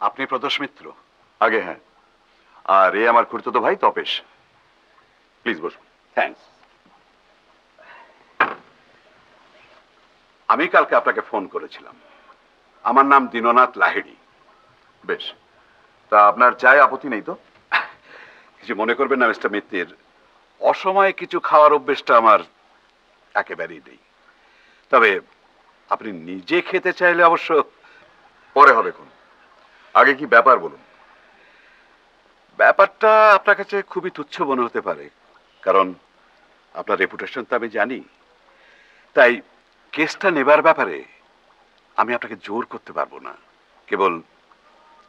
আপনি প্রদোষ মিত্র? আগে হ্যাঁ, আর এ আমার খুড়তুতো ভাই তপেশ। প্লিজ বসুন। থ্যাঙ্কস। আমি কালকে আপনাকে ফোন করেছিলাম। আমার নাম দীননাথ লাহিড়ী। বেশ, তা আপনার চায় আপত্তি নেই তো? কিছু মনে করবেন না মিস্টার মিত্তির, অসময়ে কিছু খাওয়ার অভ্যেসটা আমার একেবারেই নেই। তবে আপনি নিজে খেতে চাইলে অবশ্য পরে হবে কোন, আগে কি ব্যাপার বলুন। ব্যাপারটা আপনার কাছে খুবই তুচ্ছ মনে হতে পারে, কারণ আপনার রেপুটেশন তো আমি জানি। তাই কেসটা নেবার ব্যাপারে আমি আপনাকে জোর করতে পারবো না, কেবল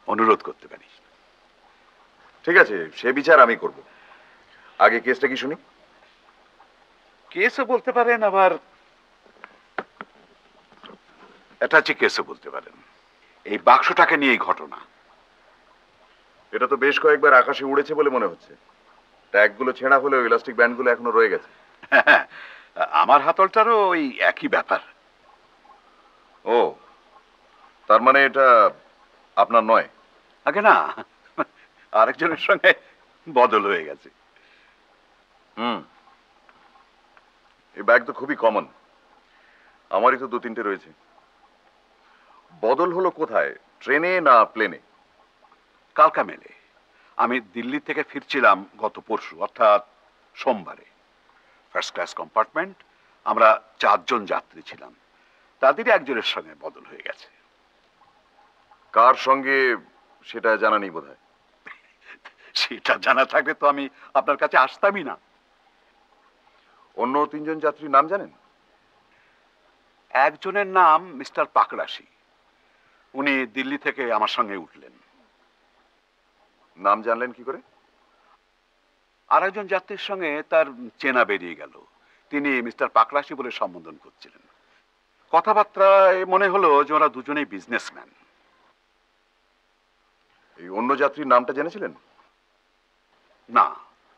অনুরোধ করতে পারি। ঠিক আছে, সে বিচার আমি করব। আগে কেসটা কি শুনি। কেসও বলতে পারেন, আবার অ্যাটাচি কেসও বলতে পারেন। এই বাক্সটাকে নিয়ে এই ঘটনা। এটা তো বেশ কয়েকবার আকাশে উড়েছে বলে মনে হচ্ছে। ট্যাগগুলো ছেঁড়া হলেও ইলাস্টিক ব্যান্ডগুলো এখনো রয়ে গেছে। আমার হাতলটারও ওই একই ব্যাপার। ও, তার মানে এটা আপনার নয়? আগে না, আরেকজনের সঙ্গে বদল হয়ে গেছে। এই ব্যাগ তো খুবই কমন, আমারই তো 2-3টে রয়েছে। বদল হলো কোথায়, ট্রেনে না প্লেনে? কালকা মেলে। আমি দিল্লি থেকে ফিরছিলাম গত পরশু, অর্থাৎ সোমবারে। ফার্স্ট ক্লাস কম্পার্টমেন্ট, আমরা 4 জন যাত্রী ছিলাম। তাদেরই একজনের সঙ্গে বদল হয়ে গেছে। কার সঙ্গে সেটা জানা নেই বোধহয়। সেটা জানা থাকলে তো আমি আপনার কাছে আসতামই না। অন্য 3জন যাত্রীর নাম জানেন? একজনের নাম মিস্টার পাকড়াশি। উনি দিল্লি থেকে আমার সঙ্গে উঠলেন। নাম জানলেন কি করে? আর একজন যাত্রীর সঙ্গে তার চেনা বেরিয়ে গেল। তিনি মিস্টার পাকড়াশি বলে সম্বোধন করছিলেন। কথাবার্তায় মনে হলো যে ওরা দুজনেই বিজনেসম্যান। এই অন্য যাত্রীর নামটা জেনেছিলেন? না,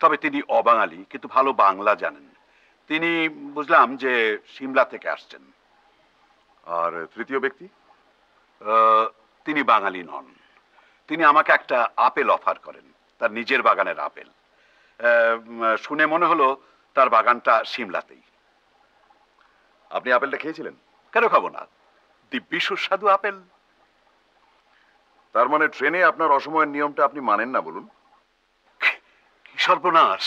তবে তিনি অবাঙালি, কিন্তু ভালো বাংলা জানেন। তিনি বুঝলাম যে সিমলা থেকে আসছেন। আর তৃতীয় ব্যক্তি? তিনি বাঙালি নন। তিনি আমাকে একটা আপেল অফার করেন, তার নিজের বাগানের আপেল। শুনে মনে হলো তার বাগানটা সিমলাতেই। আপনি আপেলটা খেয়েছিলেন? কেন খাবো না, দিব্যি সুস্বাদু আপেল। তার মানে ট্রেনে আপনার অসময়ের নিয়মটা আপনি মানেন না বলুন? কি সর্বনাশ!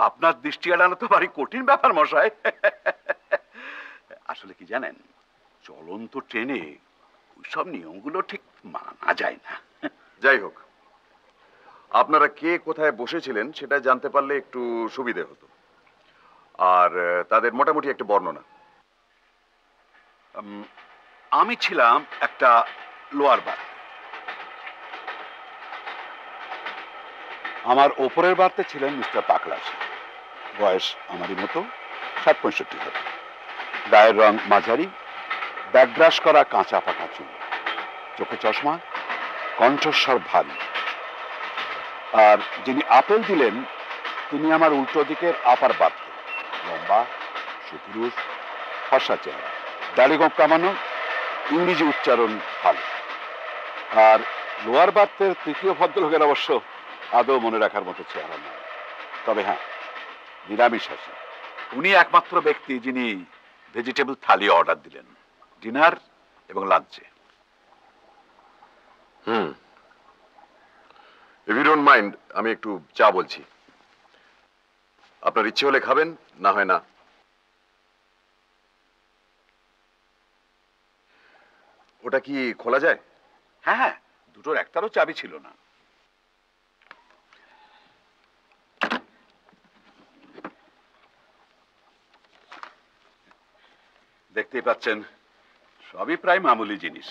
আপনার দৃষ্টি এড়ানো তো ভারী কঠিন ব্যাপার মশাই। আসলে কি জানেন, চলন্ত ট্রেনে ওইসব নিয়মগুলো ঠিক মানা যায় না। যাই হোক, আপনারা কে কোথায় বসেছিলেন সেটা জানতে পারলে একটু সুবিধে হতো। আর তাদের মোটামুটি একটা বর্ণনা। আমি ছিলাম একটা লোয়ার বার্থ। আমার ওপরের বার্থে ছিলেন মিস্টার পাকড়াশি। বয়স আমারই মতো, 60-65 হবে। গায়ের রং মাঝারি, ব্যাকব্রাশ করা কাঁচা পাকা চুল, চোখে চশমা, কণ্ঠস্বর ভারী। আর যিনি আপেল দিলেন তিনি আমার উল্টো দিকের আপার বার্থে, লম্বা, সুপুরুষ, ফর্সা চেহারা, দাড়ি গোঁফ কামানো, ইংরেজি উচ্চারণ ভালো। আর লোয়ার বার্থের তৃতীয় ভদ্রলোকের অবশ্য আদৌ মনে রাখার মতো চেহারা নয়। তবে হ্যাঁ, নিরামিষাশী। উনি একমাত্র ব্যক্তি যিনি ভেজিটেবল থালি অর্ডার দিলেন, ডিনার এবং লাঞ্চে। ইফ ইউ ডোন্ট মাইন্ড, আমি একটু চা বলছি। আপনার ইচ্ছে হলে খাবেন, না হয় না। ওটা কি খোলা যায়? হ্যাঁ হ্যাঁ, দুটোর একটারও চাবি ছিল না। দেখতেই পাচ্ছেন, সবই প্রায় মামুলি জিনিস।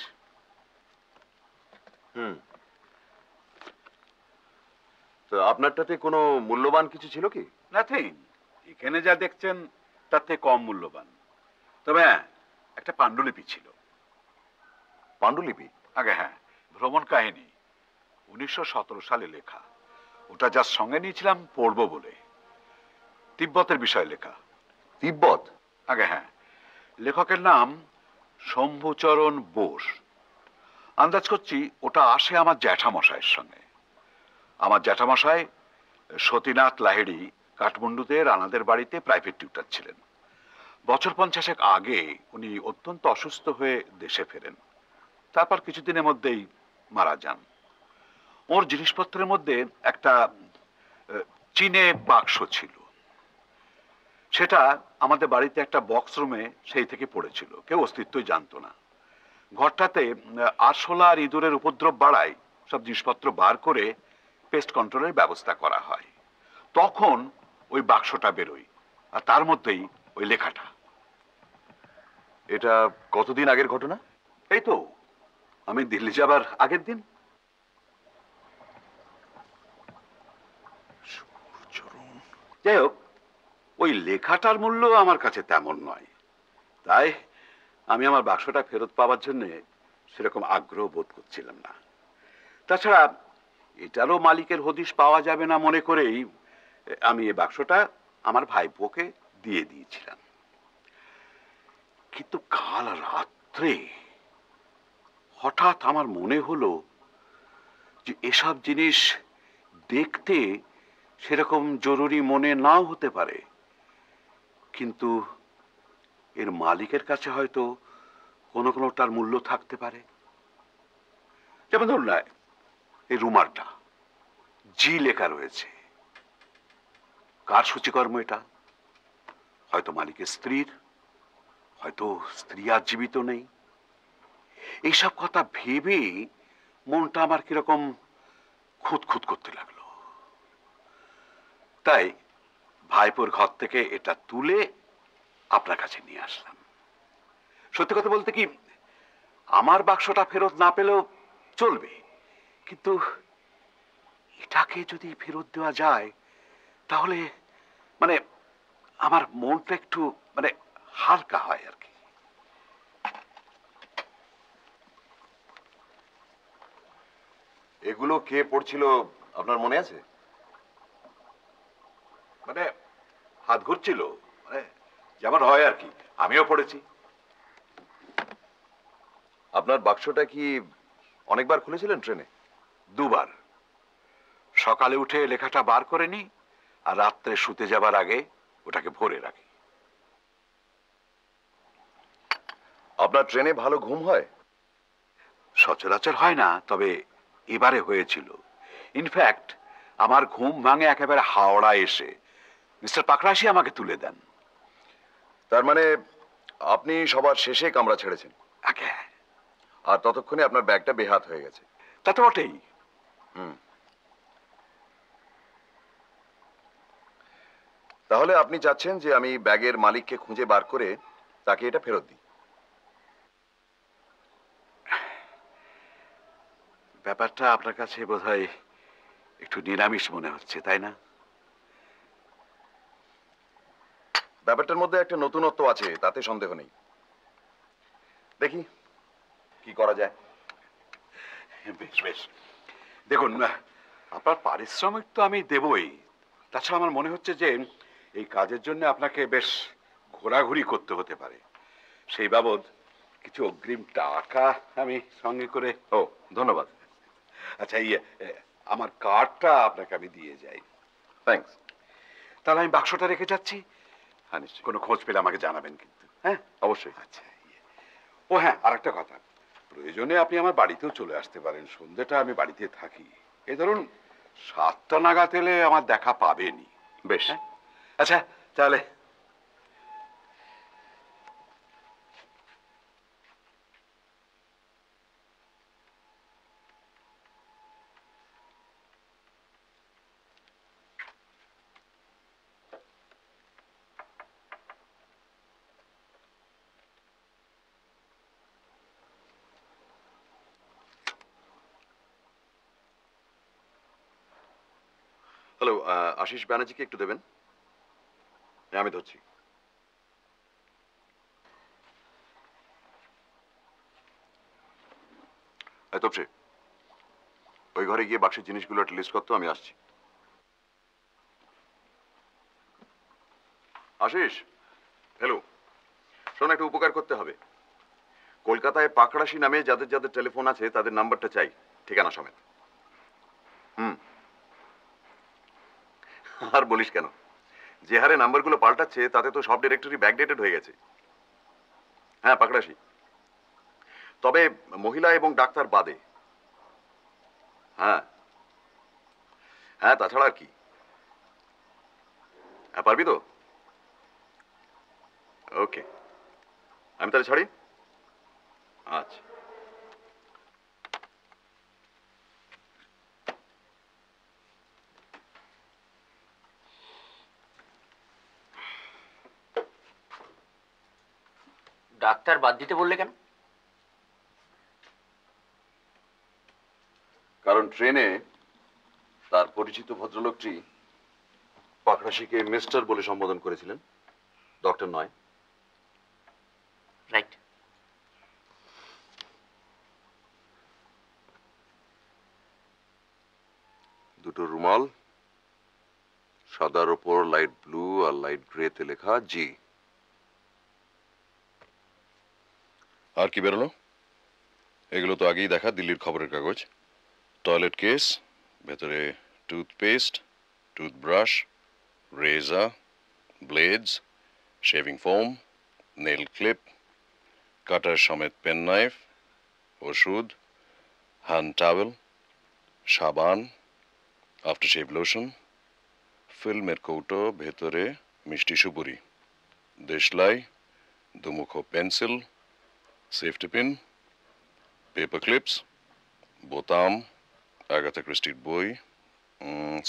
তো আপনারটাতে কোনো মূল্যবান কিছু ছিল কি? নাথিং। এখানে যা দেখছেন তার থেকে কম মূল্যবান। তবে হ্যাঁ, একটা পাণ্ডুলিপি ছিল। পাণ্ডুলিপি? আগে হ্যাঁ, ভ্রমণ কাহিনী, 1917 সালে লেখা। ওটা যার সঙ্গে নিয়েছিলাম পড়বো বলে। তিব্বতের বিষয়ে লেখা। তিব্বত? আগে হ্যাঁ, লেখকের নাম শম্ভুচরণ বোস। আন্দাজ করছি ওটা আসে আমার জ্যাঠামশাইয়ের সঙ্গে। আমার জ্যাঠামশাই সতীনাথ লাহিড়ী কাঠমান্ডুতে রানাদের বাড়িতে প্রাইভেট টিউটার ছিলেন। বছর 50 আগে উনি অত্যন্ত অসুস্থ হয়ে দেশে ফেরেন। তারপর কিছুদিনের মধ্যেই মারা যান। ওর জিনিসপত্রের মধ্যে একটা চীনে বাক্স ছিল। সেটা আমাদের বাড়িতে একটা বক্স রুমে সেই থেকে পড়েছিল, কেউ অস্তিত্বই জানতো না। ঘরটাতে আরশোলা আর ইঁদুরের উপদ্রব বাড়ায় সব জিনিসপত্র বার করে পেস্ট কন্ট্রোলের ব্যবস্থা করা হয়। তখন ওই বাক্সটা বেরোয়, আর তার মধ্যেই ওই লেখাটা। এটা কতদিন আগের ঘটনা? এই তো আমি দিল্লি যাবার আগের দিন। যাই হোক, ওই লেখাটার মূল্য আমার কাছে তেমন নয়, তাই আমি আমার বাক্সটা ফেরত পাওয়ার জন্য সেরকম আগ্রহ বোধ করছিলাম না। তাছাড়া এটারও মালিকের হদিশ পাওয়া যাবে না মনে করেই আমি এই বাক্সটা আমার ভাইপোকে দিয়ে দিয়েছিলাম। কিন্তু কাল রাত্রে হঠাৎ আমার মনে হলো যে এসব জিনিস দেখতে সেরকম জরুরি মনে নাও হতে পারে, কিন্তু এর মালিকের কাছে হয়তো কোনো কোনোটার মূল্য থাকতে পারে। যেমন ধরুন না, এই রুমালটা জি লেখা রয়েছে। কার সূচিকর্ম এটা? হয়তো মালিকের স্ত্রীর, হয়তো স্ত্রী আর জীবিত নেই। এইসব কথা ভেবে মনটা আমার কিরকম খুঁতখুত করতে লাগলো। তাই ভাইপোর ঘর থেকে এটা তুলে আপনার কাছে নিয়ে আসলাম। সত্যি কথা বলতে কি, আমার বাক্সটা ফেরত না পেলেও চলবে, কিন্তু এটাকে যদি ফেরত দেওয়া যায় তাহলে মানে আমার মনটা একটু মানে হালকা হয় আর কি। এগুলো কে পড়ছিল আপনার মনে আছে? মানে হাত ঘুরছিল, মানে যেমন হয় আর কি, আমিও পড়েছি। আপনার বাক্সটা কি অনেকবার খুলেছিলেন ট্রেনে? দুবার। সকালে উঠে লেখাটা বার করে নি, আর রাত্রে শুতে যাবার আগে ওটাকে ভরে রাখি। আপনার ট্রেনে ভালো ঘুম হয়? সচরাচর হয় না, তবে এবারে হয়েছিল। ইনফ্যাক্ট আমার ঘুম ভাঙে একেবারে হাওড়া এসে মিস্টার পাকরাশি আমাকে তুলে দেন। তার মানে আপনি সবার শেষে কামরা ছেড়েছেন, আগে আর ততক্ষণে আপনার ব্যাগটা বেহাত হয়ে গেছে। তা তো বটেই। তাহলে আপনি চাচ্ছেন যে আমি ব্যাগের মালিককে খুঁজে বার করে তাকে এটা ফেরত দিই? ব্যাপারটা আপনার কাছে বোধহয় একটু নিরামিষ মনে হচ্ছে, তাই না? ব্যাপারটার মধ্যে একটা নতুনত্ব আছে, তাতে সন্দেহ নেই। দেখি কি করা যায়। বেশ বেশ, দেখুন, আপনার পারিশ্রমিক তো আমি দেবই। তাছাড়া আমার মনে হচ্ছে যে এই কাজের জন্য আপনাকে বেশ ঘোরাঘুরি করতে হতে পারে। সেই বাবদ কিছু অগ্রিম টাকা আমি সঙ্গে করে। ও, ধন্যবাদ। আচ্ছা, আমার কার্ডটা আপনাকে আমি দিয়ে যাই। থ্যাঙ্কস। তাহলে আমি বাক্সটা রেখে যাচ্ছি। হ্যাঁ, নিশ্চয়ই। কোনো খোঁজ পেলে আমাকে জানাবেন কিন্তু, হ্যাঁ? অবশ্যই। আচ্ছা, ও হ্যাঁ, আরেকটা কথা, প্রয়োজনে আপনি আমার বাড়িতেও চলে আসতে পারেন। সন্ধ্যেটা আমি বাড়িতে থাকি। এই ধরুন 7টা নাগাদ এলে আমার দেখা পাবেনই। বেশ। হ্যাঁ? আচ্ছা, তাহলে। হ্যালো, আশিস ব্যানার্জিকে একটু দেবেন। হ্যাঁ, আমি ধরছি। তপসে, ওই ঘরে গিয়ে বাক্সের জিনিসগুলো একটা লিস্ট করতো, আমি আসছি। আশিস, হ্যালো, শোন, একটা উপকার করতে হবে। কলকাতায় পাকড়াশি নামে যাদের যাদের টেলিফোন আছে তাদের নাম্বারটা চাই, ঠিকানা সমেত। হুম। আর বলিস কেন, যে হারে নাম্বারগুলো পাল্টাচ্ছে তাতে তো সব ডিরেক্টরি ব্যাকডেটেড হয়ে গেছে। হ্যাঁ, পাকড়াশি, তবে মহিলা এবং ডাক্তার বাদে। হ্যাঁ হ্যাঁ, তাছাড়া আর কি। হ্যাঁ, পারবি তো? ওকে, আমি তাহলে ছাড়ি। আচ্ছা। ডাক্তার বাদ দিতে বললে কেন? কারণ ট্রেনে তার পরিচিত ভদ্রলোকটি পাকড়াশিকে মিস্টার বলে সম্বোধন করেছিলেন, ডক্টর নয়। রাইট। দুটো রুমাল, সাদার ওপর লাইট ব্লু আর লাইট গ্রেতে লেখা জি। আর কি বেরোলো? এগুলো তো আগেই দেখা দিল্লির খবরের কাগজ। টয়লেট কেস, ভেতরে toothpaste, toothbrush, razor, blades, shaving foam, nail clip, cutter সমেত পেন নাইফ, ওষুধ, হ্যান্ড টাওয়েল, সাবান, আফটারশেভ লোশন, ফিল্মের কৌটো, ভেতরে মিষ্টি সুপুরি, দেশলাই, দুমুখো pencil, safety pin, paper clips, বোতাম, আগাথা ক্রিস্টির বই,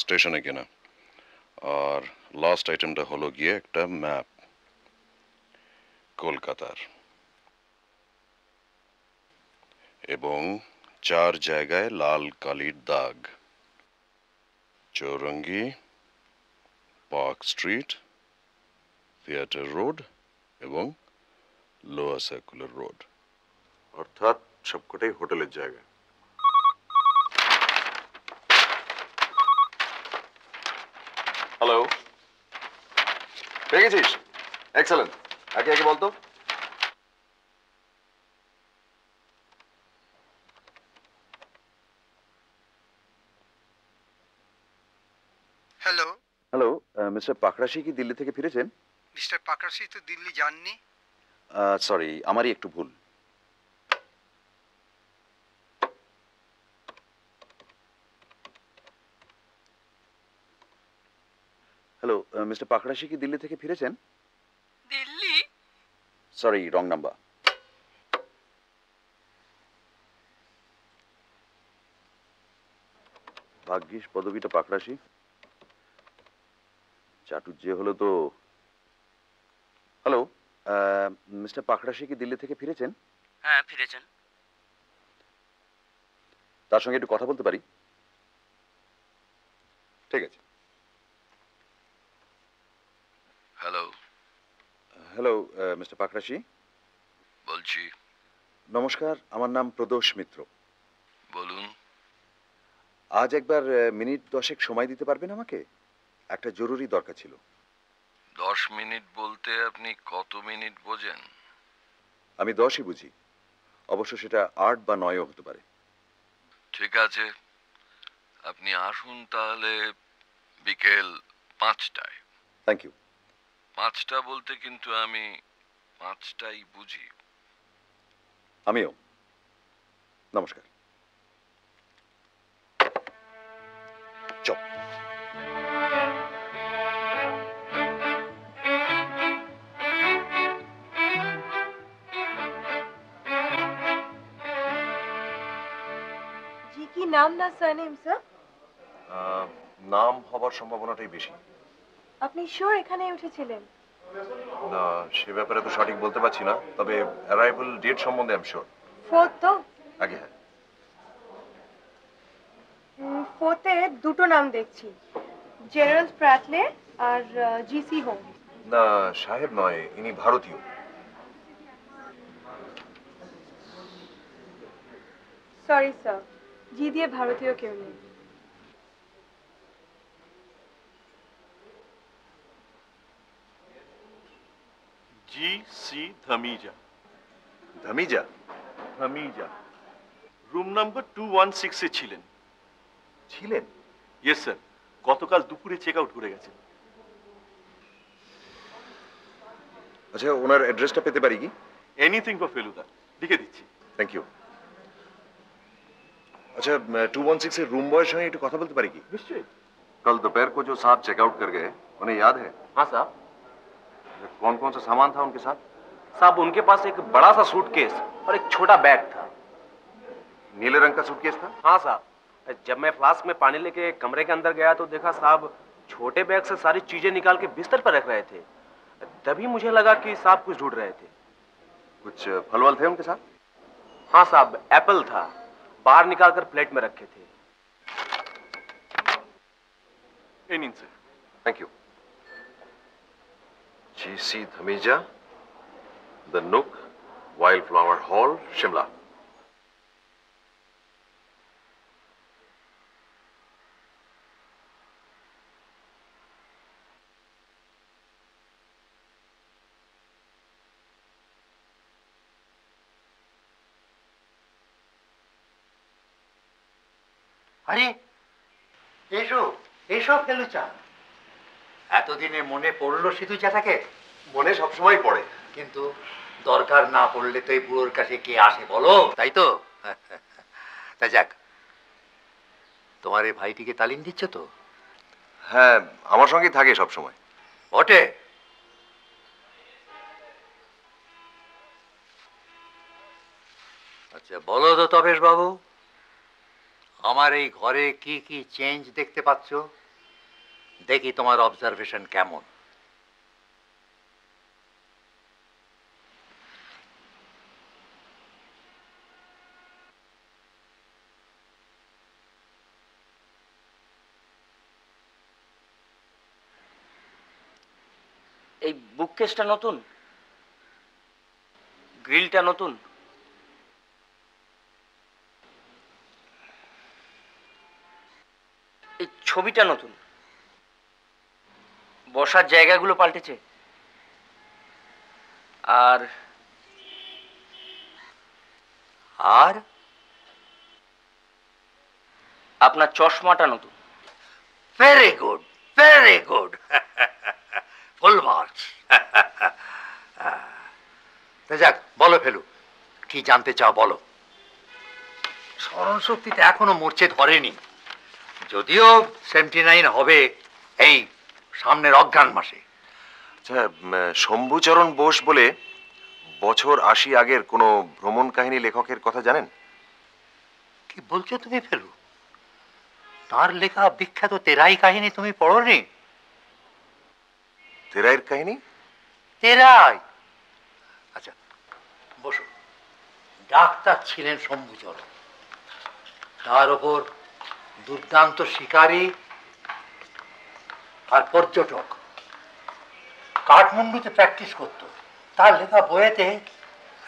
স্টেশনে কেনা। আর লাস্ট আইটেমটা হলো গিয়ে একটা ম্যাপ কলকাতার, এবং 4 জায়গায় লাল কালির দাগ: Chowringhee, park street, theatre road এবং লোয়ার সার্কুলার রোড। অর্থাৎ সবকটাই হোটেলের জায়গা। হ্যালো, পেয়ে গেছিস? এক্সেলেন্ট। একে একে বলতো। হ্যালো, হ্যালো, মিস্টার পাকড়াশি কি দিল্লি থেকে ফিরেছেন? মিস্টার পাকড়াশি তো দিল্লি যাননি। সরি, আমারই একটু ভুল। হ্যালো, মিস্টার পাকড়াশি কি দিল্লি থেকে ফিরেছেন? দিল্লি? Sorry, wrong number. ভাগ্যিস পদবিটা পাকড়াশি, চাটুর্যে হলো তো। হ্যালো, মিস্টার পাকড়াশি কি দিল্লি থেকে ফিরেছেন? হ্যাঁ, ফিরেছেন। তার সঙ্গে একটু কথা বলতে পারি? ঠিক আছে। Hello, hello, mister Pakrashi. বলছি। নমস্কার, আমার নাম প্রদোষ মিত্র। বলুন। আজ একবার মিনিট 10 সময় দিতে পারবেন আমাকে? একটা জরুরি দরকার ছিল। 10 মিনিট বলতে আপনি কত মিনিট বোঝেন? আমি 10ই বুঝি, অবশ্য সেটা 8 বা 9ও হতে পারে। ঠিক আছে, আপনি আসুন তাহলে বিকেল 5টায়। Thank you. 5টা বলতে কিন্তু আমি 5টাই বুঝি। আমিও। নমস্কার। চল। जी की नाम ना सरनेम স্যার? নাম হবার সম্ভাবনাটাই বেশি। আপনি শিওর এখানে উঠেছিলেন? না, সে ব্যাপারে তো সঠিক বলতে পারছি না, তবে অ্যারাইভাল ডেট সম্বন্ধে আমি শিওর। ফোর্থ তো? আগে হ্যাঁ। ফোর্থে দুটো নাম দেখছি, জেরাল্ড প্র্যাটলে আর জিসি হোম। না, সাহেব নয়, ইনি ভারতীয়। সরি স্যার, জি দিয়ে ভারতীয় কেউ নেই। जी सी धमीजा। ধামিজা? হামিজা রুম নাম্বার 216 এ ছিলেন। ছিলেন? ইয়েস স্যার, গতকাল দুপুরে চেক আউট করে গেছেন। আচ্ছা, ওনার অ্যাড্রেসটা পেতে পারি কি? এনিথিং ফর ফেলুদা, লিখে দিচ্ছি। Thank you. अच्छा 216 से रूम बॉय संगे একটু কথা বলতে পারি কি? নিশ্চয়ই। कल दोपहर को जो साहब चेकआउट कर गए उन्हें याद है? हाँ साहब। कौन कौन सा सामान था उनके साथ? साहब उनके पास एक बड़ा सा सूटकेस और एक छोटा बैग था। नीले रंग का सूटकेस था? हाँ साहब, जब मैं फ्लास्क में पानी लेके कमरे के अंदर गया तो देखा साहब छोटे बैग से सारी चीजें निकाल के बिस्तर पर रख रहे थे। तभी मुझे लगा कि साहब कुछ ढूंढ रहे थे। कुछ फल-वल थे उनके साथ? हाँ साहब, एप्पल था, बाहर निकाल कर प्लेट में रखे थे। এই নিন sir. Thank you. GC Dhamija, the नुक, वाइल्ड फ्लावर हॉल, शिमला। আরে এসো এসো ফেলুচা, এতদিনে মনে পড়লো সিধু চাটাকে? মনে সব সময় পড়ে, কিন্তু দরকার না পড়লে তো এই বুড়োর কাছে কে আসে বলো, তাই তো? তা যাক, তোমার এই ভাইটিকে তালিম দিচ্ছ তো? হ্যাঁ, আমার সঙ্গেই থাকে সব সময়। বটে। আচ্ছা বলো তো তবেশ বাবু, আমার এই ঘরে কি কি চেঞ্জ দেখতে পাচ্ছ? দেখি তোমার অবজারভেশন কেমন। এই বুককেসটা নতুন, গ্রিলটা নতুন, এই ছবিটা নতুন, বসার জায়গাগুলো পাল্টেছে, আর আর আপনার চশমাটা নতুন। Very good, very good, full marks. যাক বলো ফেলু, কি জানতে চাও বলো। স্মরণ শক্তিটা এখনো মরচে ধরেনি, যদিও 79 হবে এই সামনের অজ্ঞান মাসে। আচ্ছা, শম্ভুচরণ বোস বলে বছর 80 আগের কোনো ভ্রমণ কাহিনী লেখকের কথা জানেন? কি বলছো তুমি ফেলু? তার লেখা বিখ্যাত তেরাই কাহিনী তুমি পড়োনি? তেরাইয়ের কাহিনী? তেরাই? আচ্ছা বসো। ডাক্তার ছিলেন শম্ভুচরণ, তার ওপর দুর্দান্ত শিকারী আর পর্যটক, কাঠমান্ডুতে প্র্যাকটিস করত। তার লেখা বইয়েতে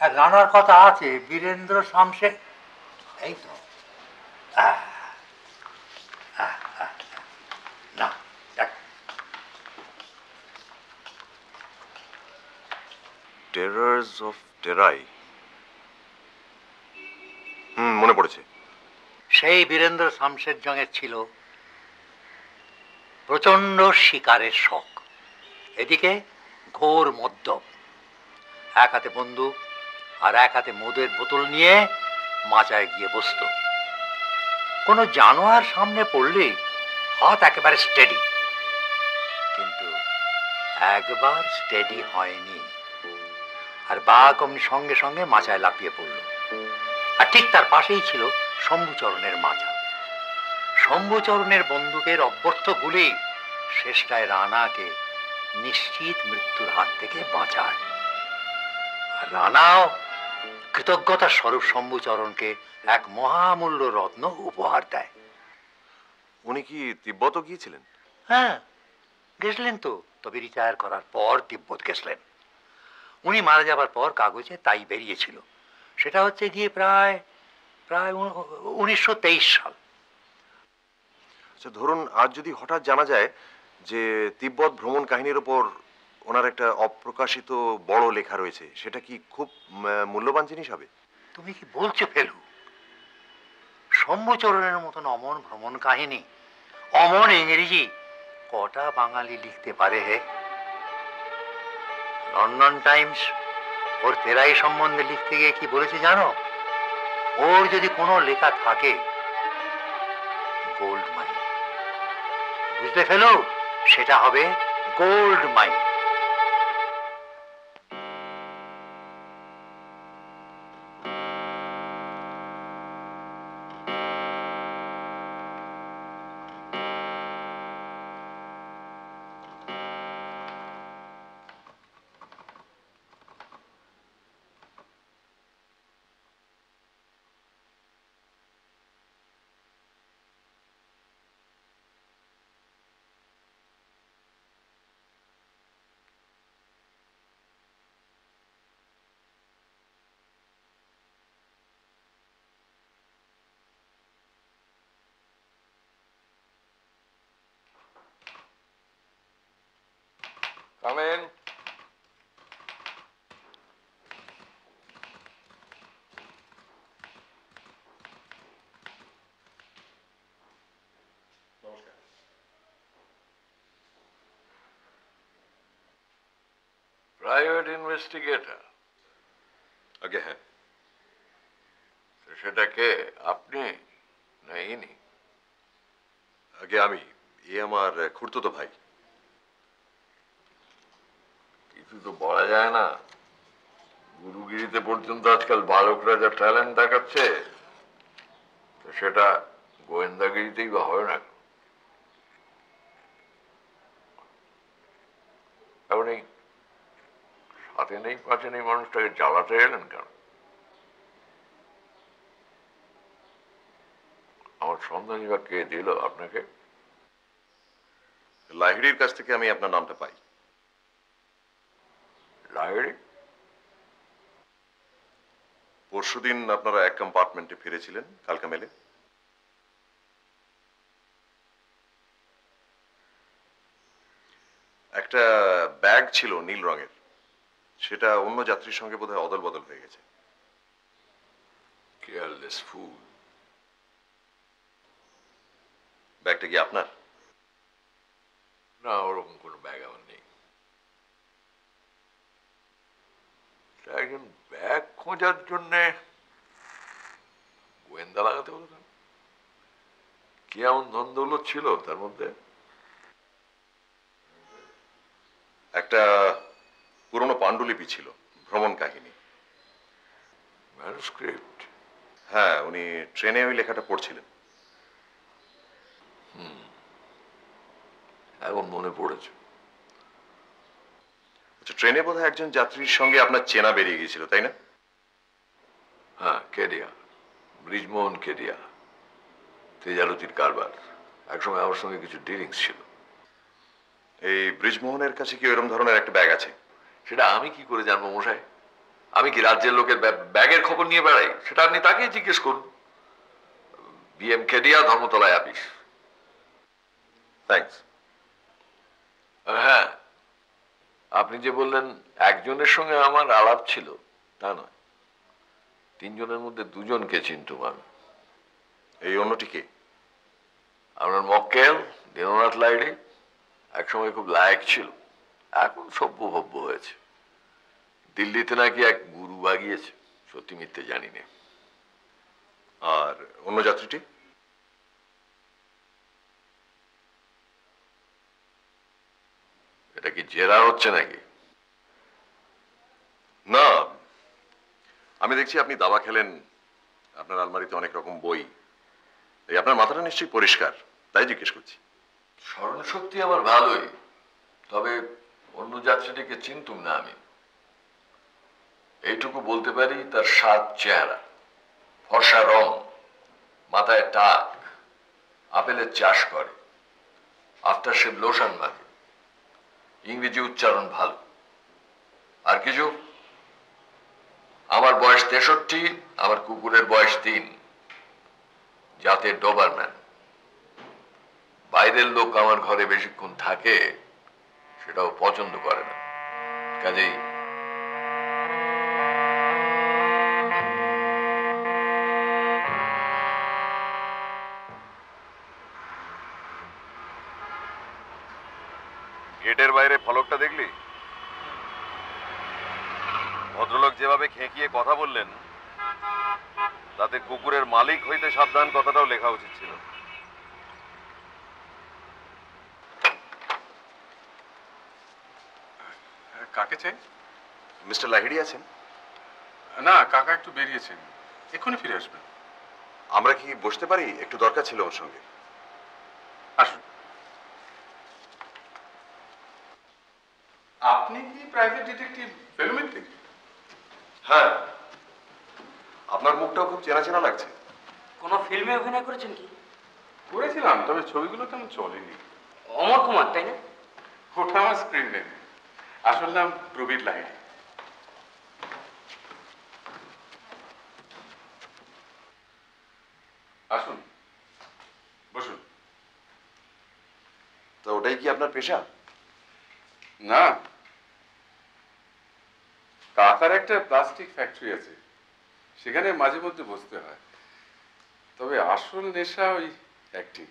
এক রানার কথা আছে, বীরেন্দ্র শামশের। এই তো না, টেরার্স অফ টেরাই, মনে পড়েছে। সেই বীরেন্দ্র শামশের জঙের ছিল প্রচন্ড শিকারের শখ, এদিকে ঘোর মদ্যপ, এক হাতে বন্দুক আর এক হাতে মদের বোতল নিয়ে মাচায় গিয়ে বসত। কোনো জানোয়ার সামনে পড়লেই হাত একেবারে স্টেডি, কিন্তু একবার স্টেডি হয়নি, আর বাঘ অমনি সঙ্গে সঙ্গে মাচায় লাফিয়ে পড়ল। আর ঠিক তার পাশেই ছিল শম্ভুচরণের মাচা। শম্ভুচরণের বন্দুকের অব্যর্থ গুলি শেষটায় রানাকে নিশ্চিত মৃত্যুর হাত থেকে বাঁচায়। আর রানাও কৃতজ্ঞতা স্বরূপ শম্ভুচরণকে এক মহামূল্য রত্ন উপহার দেয়। উনি কি তিব্বতও গিয়েছিলেন? হ্যাঁ গেছিলেন তো, তবে রিটায়ার করার পর তিব্বত গেছিলেন। উনি মারা যাবার পর কাগজে তাই বেরিয়েছিল। সেটা হচ্ছে গিয়ে প্রায় 1923 সাল। আচ্ছা ধরুন আজ যদি হঠাৎ জানা যায় যে তিব্বত ভ্রমণ কাহিনীর উপর ওনার একটা অপ্রকাশিত বড় লেখা রয়েছে, সেটা কি খুব মূল্যবান জিনিস হবে? তুমি কি বলছো ফেলু? শম্ভুচরণের মতন অমন ভ্রমণ কাহিনী, অমন ইংরেজি কটা বাঙালি লিখতে পারে হে? লন্ডন টাইমস ওর তেরাই সম্বন্ধে লিখতে গিয়ে কি বলেছে জানো? ওর যদি কোনো লেখা থাকে, গোল্ড মাইন, বুঝতে ফেলু, সেটা হবে gold mine. Come in. Private investigator. আগে হ্যাঁ। তো সেটা কে, আপনি না ইনি? আগে আমি, এ আমার খুড়তুতো ভাই। কিছু তো বলা যায় না। গুরুগিরিতে পর্যন্ত আজকাল বালকরা যা ট্যালেন্ট দেখাচ্ছে, তো সেটা গোয়েন্দাগিরিতেই বা হয় না। আপনি সাথে নেই পাশে নেই মানুষটাকে জ্বালাতে এলেন কেন? আমার সন্ধানী বা কে দিল আপনাকে? লাহিড়ির কাছ থেকে আমি আপনার নামটা পাই। লাহিড়ি? পরশুদিন আপনারা এক কম্পার্টমেন্টে ফিরেছিলেন কালকা মেলে। একটা ব্যাগ ছিল নীল রঙের, সেটা অন্য যাত্রীর সঙ্গে বোধহয় অদল বদল হয়ে গেছে। কেয়ারলেস ফুল। ব্যাগটা কি আপনার? না, ওরকম কোনো ব্যাগ আমার নেই। একজন ব্যাগ খোঁজার জন্য গোয়েন্দা লাগাতে হলো কেন? কি এমন দ্বন্দ্ব ছিল তার মধ্যে? একটা পুরনো পাণ্ডুলিপি ছিল, ভ্রমণ কাহিনী। ম্যানুস্ক্রিপ্ট? হ্যাঁ, উনি ট্রেনে ওই লেখাটা পড়ছিলেন। এখন মনে পড়েছে। আচ্ছা, ট্রেনে বোধহয় একজন যাত্রীর সঙ্গে আপনার চেনা বেরিয়ে গিয়েছিল, তাই না? হ্যাঁ, কেডিয়া, ব্রিজমোহন কেডিয়া, তেজালতির কারবার। একসময় আমার সঙ্গে কিছু ডিলিংস ছিল। এই ব্রিজমোহনের কাছে কি এরকম ধরনের একটা ব্যাগ আছে? সেটা আমি কি করে জানবো মশাই? আমি কি রাজ্যের লোকের ব্যাগের খবর নিয়ে বেড়াই? সেটা আপনি তাকেই জিজ্ঞেস করুন। বিএম কেডিয়া, ধর্মতলায় অফিস। থ্যাঙ্কস। হ্যাঁ, আপনি যে বললেন একজনের সঙ্গে আমার আলাপ ছিল, তা নয়। তিনজনের মধ্যে দুজনকে চিনতুম আমি। এই অন্যটি কে? আপনার মক্কেল দীননাথ লাইড়ি একসময় খুব লায়ক ছিল, এখন সভ্য ভব্য হয়েছে। দিল্লিতে নাকি এক গুরু বাগিয়েছে, সত্যি মিথ্যে জানি না। আর অন্য যাত্রীটি? এটা কি জেরা হচ্ছে নাকি? না, আমি দেখছি আপনি দাবা খেলেন, আপনার আলমারিতে অনেক রকম বই, এই আপনার মাথাটা নিশ্চয়ই পরিষ্কার, তাই জিজ্ঞেস করছি। স্মরণশক্তি আমার ভালোই, তবে অন্য যাত্রীটিকে চিনতুম না আমি। এইটুকু বলতে পারি, তার সাত চেহারা, ফর্সা রং, মাথায় টাক, আপেলের চাষ করে, আফটার শেভ লোশন মাখে, ইংরেজি উচ্চারণ ভালো। আর কিছু? আমার বয়স 63, আমার কুকুরের বয়স 3, জাতের ডোবারম্যান। বাইরের লোক আমার ঘরে বেশিক্ষণ থাকে সেটাও পছন্দ করে না। কাজেই গেটের বাইরে ফলকটা দেখলি? ভদ্রলোক যেভাবে খেঁকিয়ে কথা বললেন, তাতে কুকুরের মালিক হইতে সাবধান কথাটাও লেখা উচিত ছিল। কাকে চাই? মিস্টার লাহিড়ী আছেন? না, কাকা একটু বেরিয়েছেন, এক্ষুনি ফিরে আসবেন। আমরা কি বসতে পারি? একটু দরকার ছিল ওর সঙ্গে। আসুন। আপনি কি প্রাইভেট ডিটেকটিভ ফিল্মের? হ্যাঁ, আপনার মুখটাও খুব চেনা চেনা লাগছে। কোনো ফিল্মে অভিনয় করেছেন কি? করেছিলাম, তবে ছবিগুলো তেমন চলেনি। অমর কুমার, তাই না? ওটা আমার স্ক্রিন নেম। আসল নাম প্রবীর লাহিড়ী। আসুন, বসুন। তো ওটাই কি আপনার পেশা? না, কাকার একটা প্লাস্টিক ফ্যাক্টরি আছে, সেখানে মাঝে মধ্যে বসতে হয়। তবে আসল নেশা ওই অ্যাক্টিং।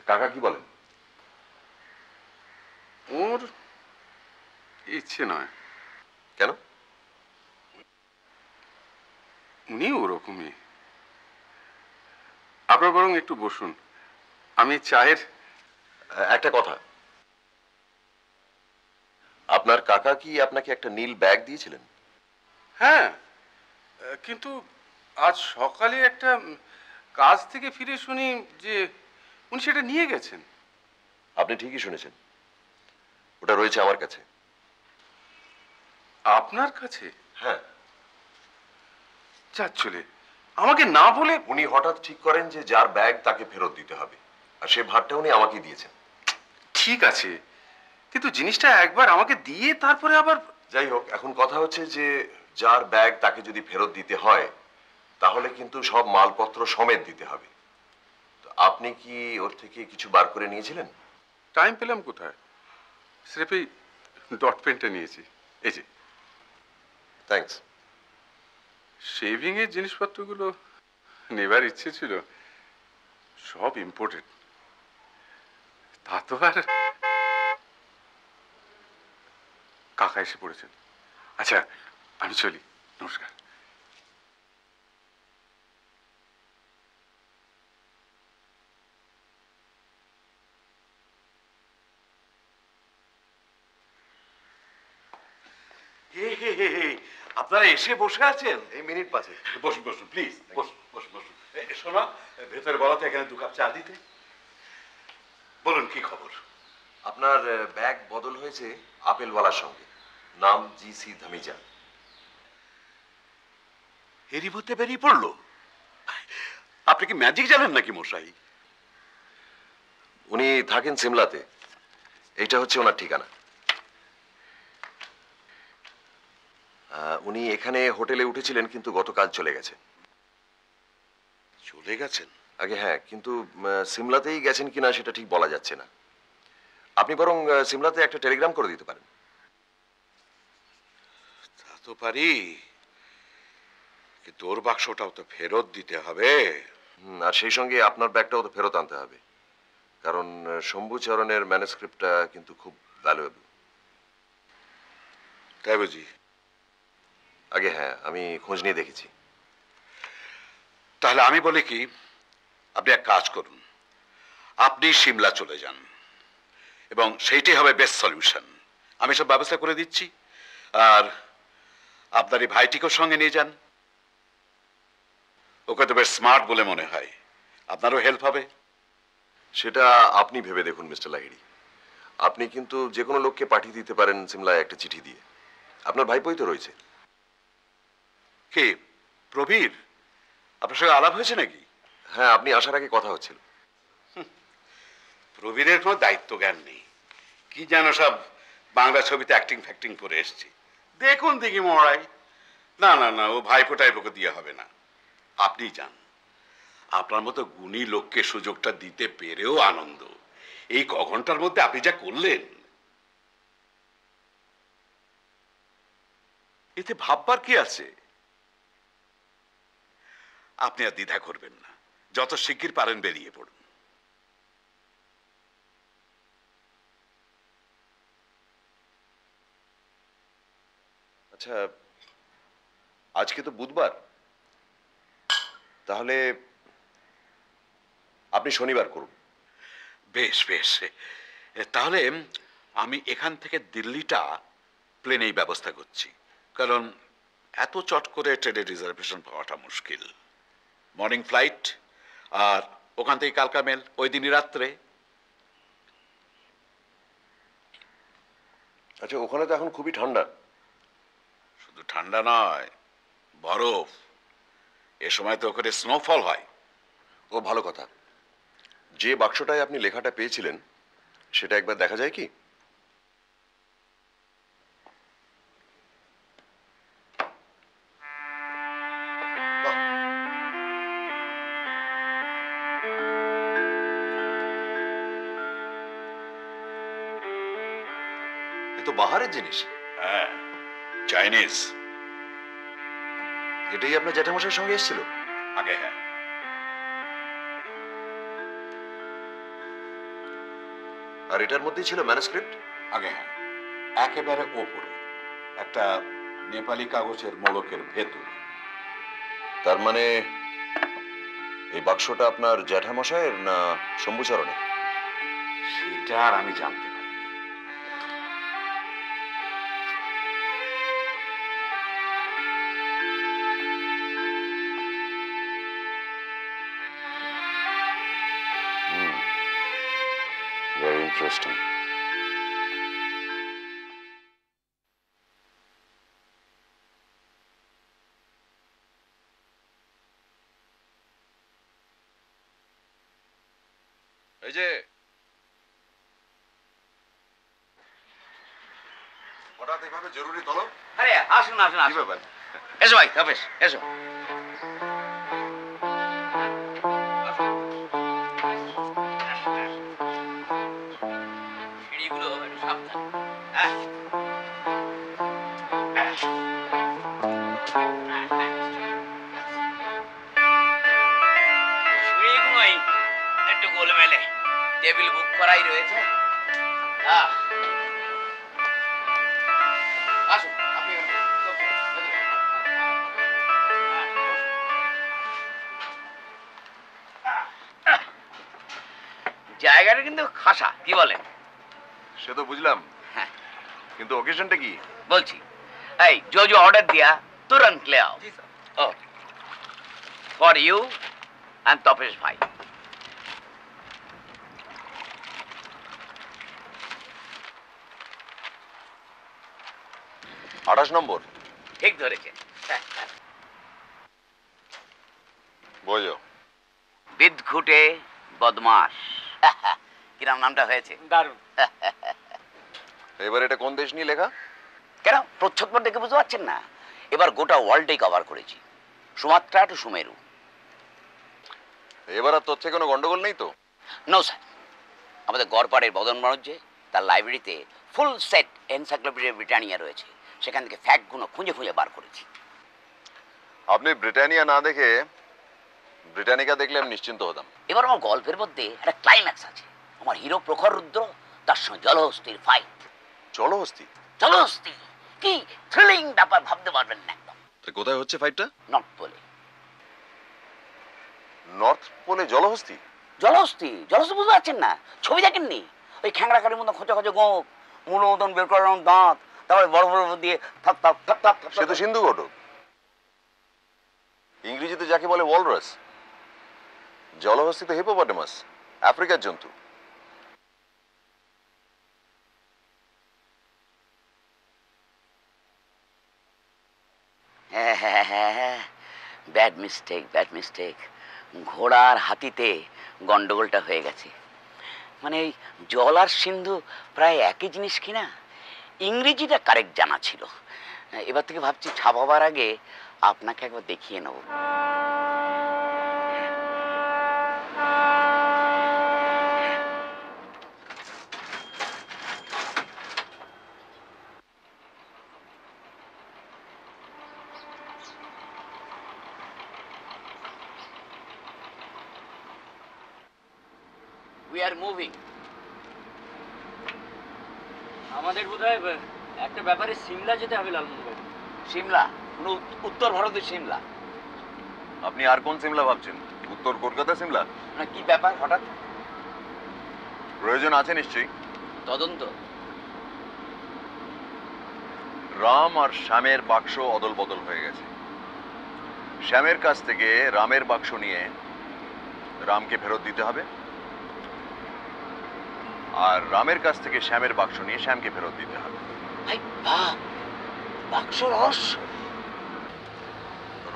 কাকা কি বলেন? ওর ইচ্ছে নয়। কেন? উনি ওরকমই। আপনার বরং একটু বসুন, আমি চায়ের। একটা কথা, আপনার কাকা কি আপনাকে একটা নীল ব্যাগ দিয়েছিলেন? হ্যাঁ, কিন্তু আজ সকালে একটা কাজ থেকে ফিরে শুনি যে উনি সেটা নিয়ে গেছেন। আপনি ঠিকই শুনেছেন, ওটা রয়েছে আমার কাছে। আপনার কাছে? হ্যাঁ। যা চলে আমাকে না বলে। উনি হঠাৎ ঠিক করেন যে যার ব্যাগ তাকে ফেরত দিতে হবে, আর সে ভারটা উনি আমাকে দিয়েছেন। ঠিক আছে, কিন্তু জিনিসটা একবার আমাকে দিয়ে তারপরে আবার। যাই হোক, এখন কথা হচ্ছে যে যার ব্যাগ তাকে যদি ফেরত দিতে হয়, তাহলে কিন্তু সব মালপত্র সমেত দিতে হবে। তো আপনি কি ওর থেকে কিছু বার করে নিয়েছিলেন? টাইম পেলাম কোথায়, স্রেফ এই ডট পেনটা নিয়েছি। এই যে। থ্যাঙ্কস। শেভিং এর জিনিসপত্রগুলো নেবার ইচ্ছে ছিল, সব ইম্পোর্টেড। তা তো আর। কাকা এসে পড়েছেন। আচ্ছা, আমি চলি, নমস্কার। আপনারা এসে বসে আছেন? এই মিনিট পাঁচে। বসুন বসুন, প্লিজ বসুন বসুন বসুন। শোনা, ভেতরে বলা তো এখানে 2 কাপ চা দিতে। বলুন, কি খবর? আপনার ব্যাগ বদল হয়েছে আপেলওয়ালার সঙ্গে, নাম জি.সি. ধামিজা। এরই মধ্যে বেরিয়ে পড়লো? আপনি কি ম্যাজিক জানেন নাকি মশাই? উনি থাকেন সিমলাতে, এইটা হচ্ছে ওনার ঠিকানা। উনি এখানে হোটেলে উঠেছিলেন, কিন্তু গতকাল চলে গেছেন। চলে গেছেন? আগে হ্যাঁ, কিন্তু সিমলাতেই গেছেন কিনা সেটা ঠিক বলা যাচ্ছে না। আপনি বরং সিমলাতে একটা টেলিগ্রাম করে দিতে পারেন। তা তো পারি, কিন্তু ওর বাক্সটাও তো ফেরত দিতে হবে। আর সেই সঙ্গে আপনার ব্যাগটাও তো ফেরত আনতে হবে, কারণ শম্ভুচরণের ম্যানুস্ক্রিপ্টটা কিন্তু খুব ভ্যালুয়েবল। তাই বুঝি? আগে হ্যাঁ, আমি খোঁজ নিয়ে দেখেছি। তাহলে আমি বলি কি, আপনি এক কাজ করুন, আপনি সিমলা চলে যান, এবং সেইটাই হবে বেস্ট সলিউশন। আমি সব ব্যবস্থা করে দিচ্ছি। আর আপনার এই ভাইটিকেও সঙ্গে নিয়ে যান, ওকে তো বেশ স্মার্ট বলে মনে হয়, আপনারও হেল্প হবে। সেটা আপনি ভেবে দেখুন মিস্টার লাহিড়ী। আপনি কিন্তু যে কোনো লোককে পাঠিয়ে দিতে পারেন সিমলায় একটা চিঠি দিয়ে। আপনার ভাইপোই তো রয়েছে। কে? প্রবীর? আপনার সঙ্গে আলাপ হয়েছে নাকি? হ্যাঁ, আপনি আসার আগে কথা হচ্ছিল। প্রবীরের কোনো দায়িত্ব জ্ঞান নেই, কি যেন সব বাংলা ছবিতে অ্যাক্টিং ফ্যাক্টিং করে এসছে। দেখুন দেখি মরাই। না না না, ও ভাইপো টাইপোকে দিয়ে হবে না। আপনি যান, আপনার মতো গুণী লোককে সুযোগটা দিতে পেরেও আনন্দ। এই ক ঘন্টার মধ্যে আপনি যা করলেন। এতে ভাববার কি আছে? আপনি আর দ্বিধা করবেন না, যত শিগগির পারেন বেরিয়ে পড়ুন। আচ্ছা, আজকে তো বুধবার, তাহলে আপনি শনিবার করুন। বেশ বেশ, তাহলে আমি এখান থেকে দিল্লিটা প্লেনেই ব্যবস্থা করছি, কারণ এত চট করে ট্রেনের রিজার্ভেশন পাওয়াটা মুশকিল। মর্নিং ফ্লাইট, আর ওখান থেকে কালকা মেল ওই দিনই রাত্রে। আচ্ছা, ওখানে তো এখন খুবই ঠান্ডা। শুধু ঠান্ডা নয়, বরফ। এ সময় তো ওখানে স্নোফল হয়। ও ভালো কথা। যে বাক্সটায় আপনি লেখাটা পেয়েছিলেন সেটা একবার দেখা যায় কি? এ তো বাহারের জিনিস। হ্যাঁ, চাইনিজ। এটাই আপনার জ্যাঠামশাইয়ের সঙ্গে এসেছিল আগে? হ্যাঁ। আর এটার মধ্যেই ছিল ম্যানুস্ক্রিপ্ট? আগে হ্যাঁ, একেবারে ওপরে একটা নেপালি কাগজের মোড়কের ভেতর। তার মানে এই বাক্সটা আপনার জ্যাঠামশাইয়ের না শম্ভুচরণের? সেটা আর আমি জানতে পারি। Very interesting. এই যে হঠাৎ এভাবে জরুরি তলব? আরে আসুন আসুন কি আসুন। ব্যাপার? এসো ভাই, তবেশ এসো। সিঁড়িগুলো একটু সাবধান। হ্যাঁ? সিঁড়িগুলোই একটু গোলমেলে, টেবিল বুক করাই রয়েছে। আসুন, আপনি জায়গাটা কিন্তু খাসা, কি বলেন? সে তো বুঝলাম, হ্যাঁ কিন্তু অকেশনটা কি? বলছি, এই जो जो ऑर्डर दिया तुरंत ले आओ। Oh for you and Tapesh भाई। আঠাশ নম্বর। ঠিক ধরেছেন। বোঝো। বিদঘুটে বদমাস। কিরাম নামটা হয়েছে? দারুণ। এবার এটা কোন দেশ নিয়ে লেখা? কেন প্রচ্ছদ দেখে বুঝতে পারছেন না? এবার গোটা ওয়ার্ল্ডটাই কভার করেছি, সুমাত্রা টু সুমেরু। এবার আর তথ্যে কোনো গন্ডগোল নেই তো? নো স্যার, আমাদের গড়পাড়ের বদন বাণিজ্যে তার লাইব্রেরিতে ফুল সেট এনসাইক্লোপিডিয়া ব্রিটানিয়া রয়েছে, সেখান থেকে ফ্যাক্টগুলো খুঁজে খুঁজে বার করেছি। আপনি ব্রিটানিয়া না দেখে ব্রিটানিকা দেখলে আমি নিশ্চিন্ত হতাম। এবার আমার গল্পের মধ্যে একটা ক্লাইম্যাক্স আছে। আমার হিরো প্রখর রুদ্র, তার সঙ্গে জলহস্তির ফাইট। জলহস্তি? জলহস্তি কি থ্রিলিং ব্যাপার, ভাবতে পারবেন না একদম। কোথায় হচ্ছে ফাইটটা? নর্থ পোলে। নর্থ পোলে জলহস্তি? জলহস্তি জলহস্তি বুঝতে পারছেন না? ছবি দেখেননি? ওই খ্যাংরা কাঠির মতো খোঁচা খোঁচা গোঁপ, মূল মতন বের করার দাঁত, তারপরে বড় বড় দিয়ে থাপ থাপ থাপ থাপ। সে তো সিন্ধু ঘটক। ইংরেজিতে যাকে বলে ওয়ালরাস, জলহস্তি তো হিপোপটেমাস, আফ্রিকার জন্তু। হ্যাঁ হ্যাঁ হ্যাঁ, ব্যাড মিস্টেক ব্যাড মিস্টেক। ঘোড়ার হাতিতে গন্ডগোলটা হয়ে গেছে। মানে এই জল আর সিন্ধু প্রায় একই জিনিস কিনা, ইংরেজিটা কারেক্ট জানা ছিল। এবার থেকে ভাবছি ছাপাবার আগে আপনাকে একবার দেখিয়ে নেব। We are moving. আমাদের বোধহয় একটা ব্যাপারে সিমলা যেতে হবে লালমোহনবাবু। সিমলা? কোনো উত্তর ভারতের সিমলা? আপনি আর কোন সিমলা ভাবছেন? উত্তর কলকাতা সিমলা? না, কি ব্যাপার হঠাৎ? প্রয়োজন আছে নিশ্চয়ই। তদন্ত? রাম আর শ্যামের বাক্স অদল বদল হয়ে গেছে। শ্যামের কাছ থেকে রামের বাক্স নিয়ে রামকে ফেরত দিতে হবে, আর রামের কাছ থেকে শ্যামের বাক্স নিয়ে শ্যামকে ফেরত দিতে হবে। বাক্স রহস্য?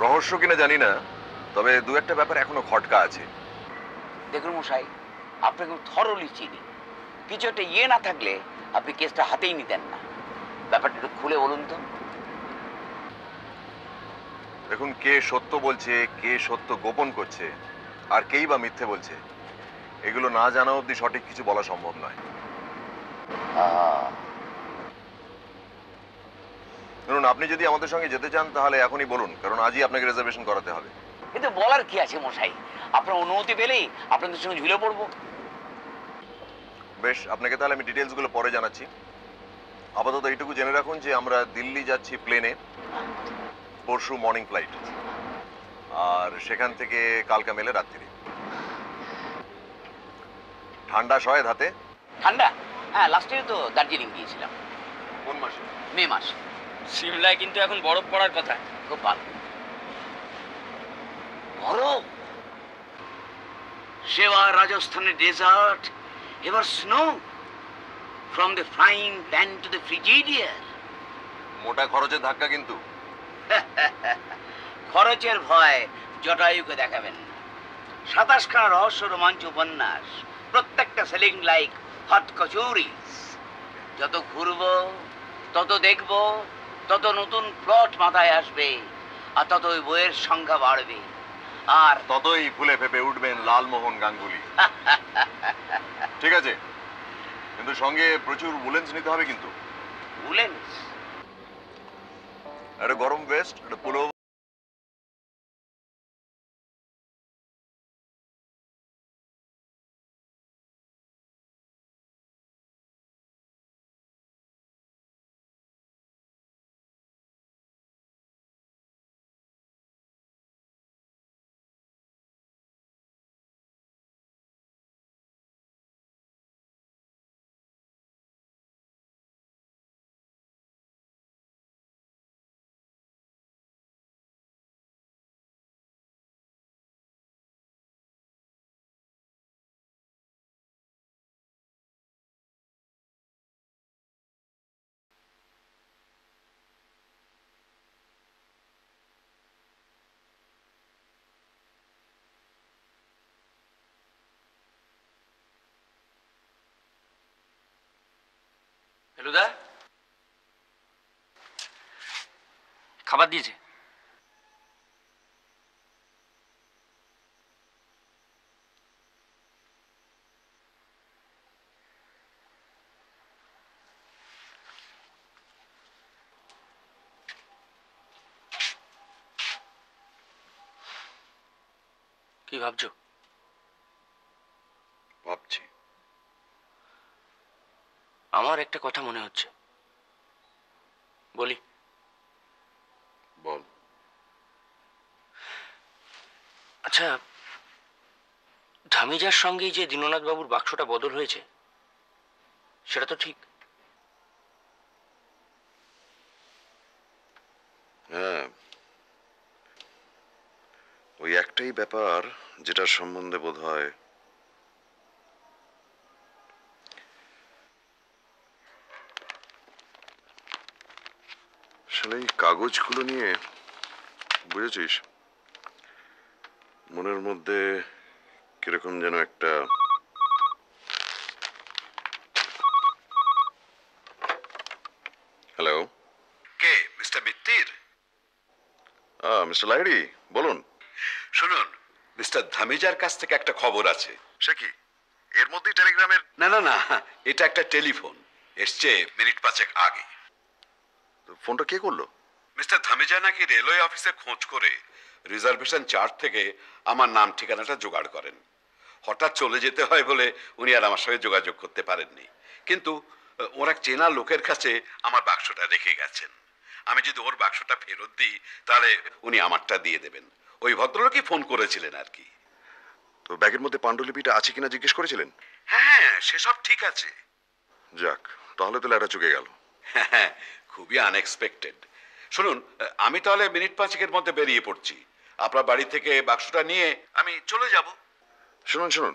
রহস্য কিনা জানি না, তবে দু একটা ব্যাপার এখনো খটকা আছে। দেখুন মশাই, আপনাকে থরলি চিনি। কিছু একটা না থাকলে আপনি কেসটা হাতেই নিতেন না। ব্যাপারটা একটু খুলে বলুন তো। দেখুন, কে সত্য বলছে, কে সত্য গোপন করছে, আর কেই বা মিথ্যে বলছে, এগুলো না জানা অবধি সঠিক কিছু বলা সম্ভব নয়। ধরুন, আপনি যদি আমাদের সঙ্গে যেতে চান তাহলে এখনই বলুন, কারণ আজই আপনাকে রিজার্ভেশন করাতে হবে। কিন্তু বলার কি আছে মশাই, আপনার অনুমতি পেলেই আপনাদের সঙ্গে ঝুলে পড়বো। বেশ, আপনাকে তাহলে আমি ডিটেলসগুলো পরে জানাচ্ছি। আপাতত এইটুকু জেনে রাখুন যে আমরা দিল্লি যাচ্ছি প্লেনে, পরশু মর্নিং ফ্লাইট, আর সেখান থেকে কালকা মেলে রাত্রি। ঠান্ডা সয় ধাতে? ঠান্ডা? হ্যাঁ, লাস্ট ইয়ারে তো দার্জিলিং গিয়েছিলাম। কোন মাসে? মে মাস। সিমলায় কিন্তু এখন বরফ পড়ার কথা। খুব ভালো। বরফ? সেবার রাজস্থানের ডেজার্ট, এবার snow, from the frying pan to the frigidaire. মোটা খরচের ধাক্কা কিন্তু। খরচের ভয় জটায়ুকে দেখাবেন না। 27খানা রহস্য রোমাঞ্চ উপন্যাস, প্রত্যেকটা সেলিং লাইক হট কচুরিস। যত ঘুরবো, তত দেখবো, তত নতুন প্লট মাথায় আসবে, আর তত ওই বইয়ের সংখ্যা বাড়বে, আর ততই ফুলে ফেপে উঠবেন লালমোহন গাঙ্গুলি। ঠিক আছে, কিন্তু সঙ্গে প্রচুর উলেন্স নিতে হবে কিন্তু। উলেন্স? একটা গরম ভেস্ট, একটা পুলো। ফেলুদা, খাবার দিয়েছে? কি ভাবছো? ভাবছি। আমার একটা কথা মনে হচ্ছে, বলি? বল। আচ্ছা, ধামিজার সঙ্গেই যে দীননাথ বাবুর বাক্সটা বদল হয়েছে, সেটা তো ঠিক? হ্যাঁ, ওই একটাই ব্যাপার যেটার সম্বন্ধে বোধ হয় আসলে এই কাগজগুলো নিয়ে, বুঝেছিস, মনের মধ্যে কিরকম যেন একটা হ্যালো। কে? মিস্টার মিত্তির? মিস্টার লাইরি, বলুন। শুনুন, মিস্টার ধামিজার কাছ থেকে একটা খবর আছে। সে কি এর মধ্যেই টেলিগ্রামের? না না না, এটা একটা টেলিফোন, এসছে মিনিট 5 আগে। ফোনটা কে করলো? মিস্টার ধামিজা নাকি রেলওয়ে অফিসে খোঁজ করে রিজার্ভেশন চার্ট থেকে আমার নাম ঠিকানাটা জোগাড় করেন। হঠাৎ চলে যেতে হয় বলে উনি আর আমার সঙ্গে যোগাযোগ করতে পারেননি, কিন্তু ওর এক চেনা লোকের কাছে আমার বাক্সটা রেখে গেছেন। আমি যদি ওর বাক্সটা ফেরত দিই তাহলে উনি আমারটা দিয়ে দেবেন। ওই ভদ্রলোকই ফোন করেছিলেন আর কি। তো ব্যাগের মধ্যে পাণ্ডুলিপিটা আছে কিনা জিজ্ঞেস করেছিলেন? হ্যাঁ, সেসব ঠিক আছে। যাক, তাহলে তো লেটা চুকে গেল। হ্যাঁ, খুবই আনএক্সপেক্টেড। শুনুন, আমি তাহলে মিনিট 5-এর মধ্যে বেরিয়ে পড়ছি। আপনার বাড়ি থেকে বাক্সটা নিয়ে আমি চলে যাব। শুনুন শুনুন,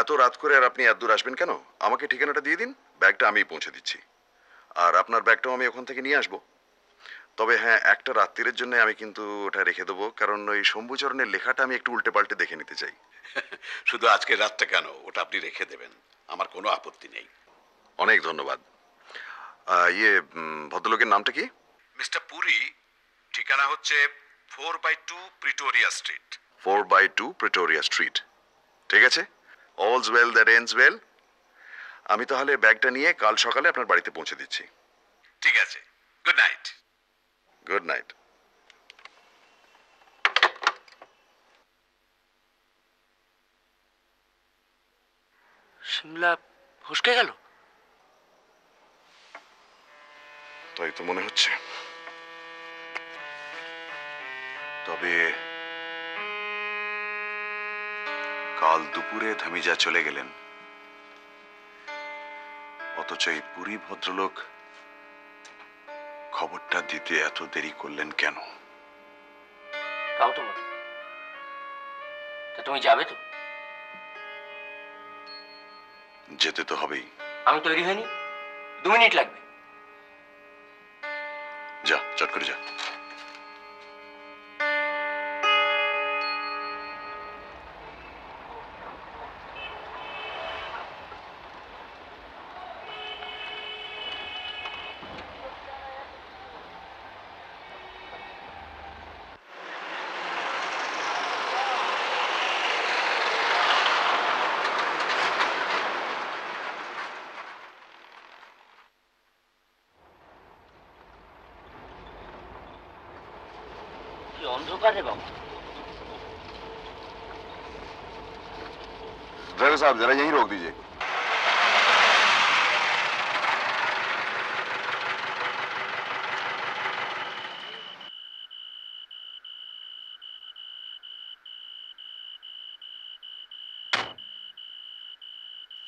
এত রাত করে আর আপনি এত দূর আসবেন কেন? আমাকে ঠিকানাটা দিয়ে দিন, ব্যাগটা আমিই পৌঁছে দিচ্ছি। আর আপনার ব্যাগটাও আমি ওখান থেকে নিয়ে আসবো। তবে হ্যাঁ, একটা রাত্রিরের জন্য আমি কিন্তু ওটা রেখে দেবো, কারণ ওই শম্ভুচরণের লেখাটা আমি একটু উল্টে পাল্টে দেখে নিতে চাই। শুধু আজকের রাতটা কেন, ওটা আপনি রেখে দেবেন, আমার কোনো আপত্তি নেই। অনেক ধন্যবাদ। ভদ্রলোকের নামটা কি? মিস্টার পুরী, ঠিকানা হচ্ছে 4/2 প্রিটোরিয়া স্ট্রিট। 4/2 Pretoria street. ঠিক আছে, all's well that ends well. আমি তাহলে ব্যাগটা নিয়ে কাল সকালে আপনার বাড়িতে পৌঁছে দিচ্ছি। ঠিক আছে, good night. Good night. Shimla ফসকে গেল। তাই তো মনে হচ্ছে। তবে কাল দুপুরে ধামিজা চলে গেলেন, অথচ এই পুরী ভদ্রলোক খবরটা দিতে এত দেরি করলেন কেন? তাও তো বলো। তা তুমি যাবে তো? যেতে তো হবেই। আমি তৈরি হইনি, 2 মিনিট লাগবে। যা, চট করে যা। অন্ধকার রে বাবা। ड्राइवर साहब जरा यहीं रोक दीजिए।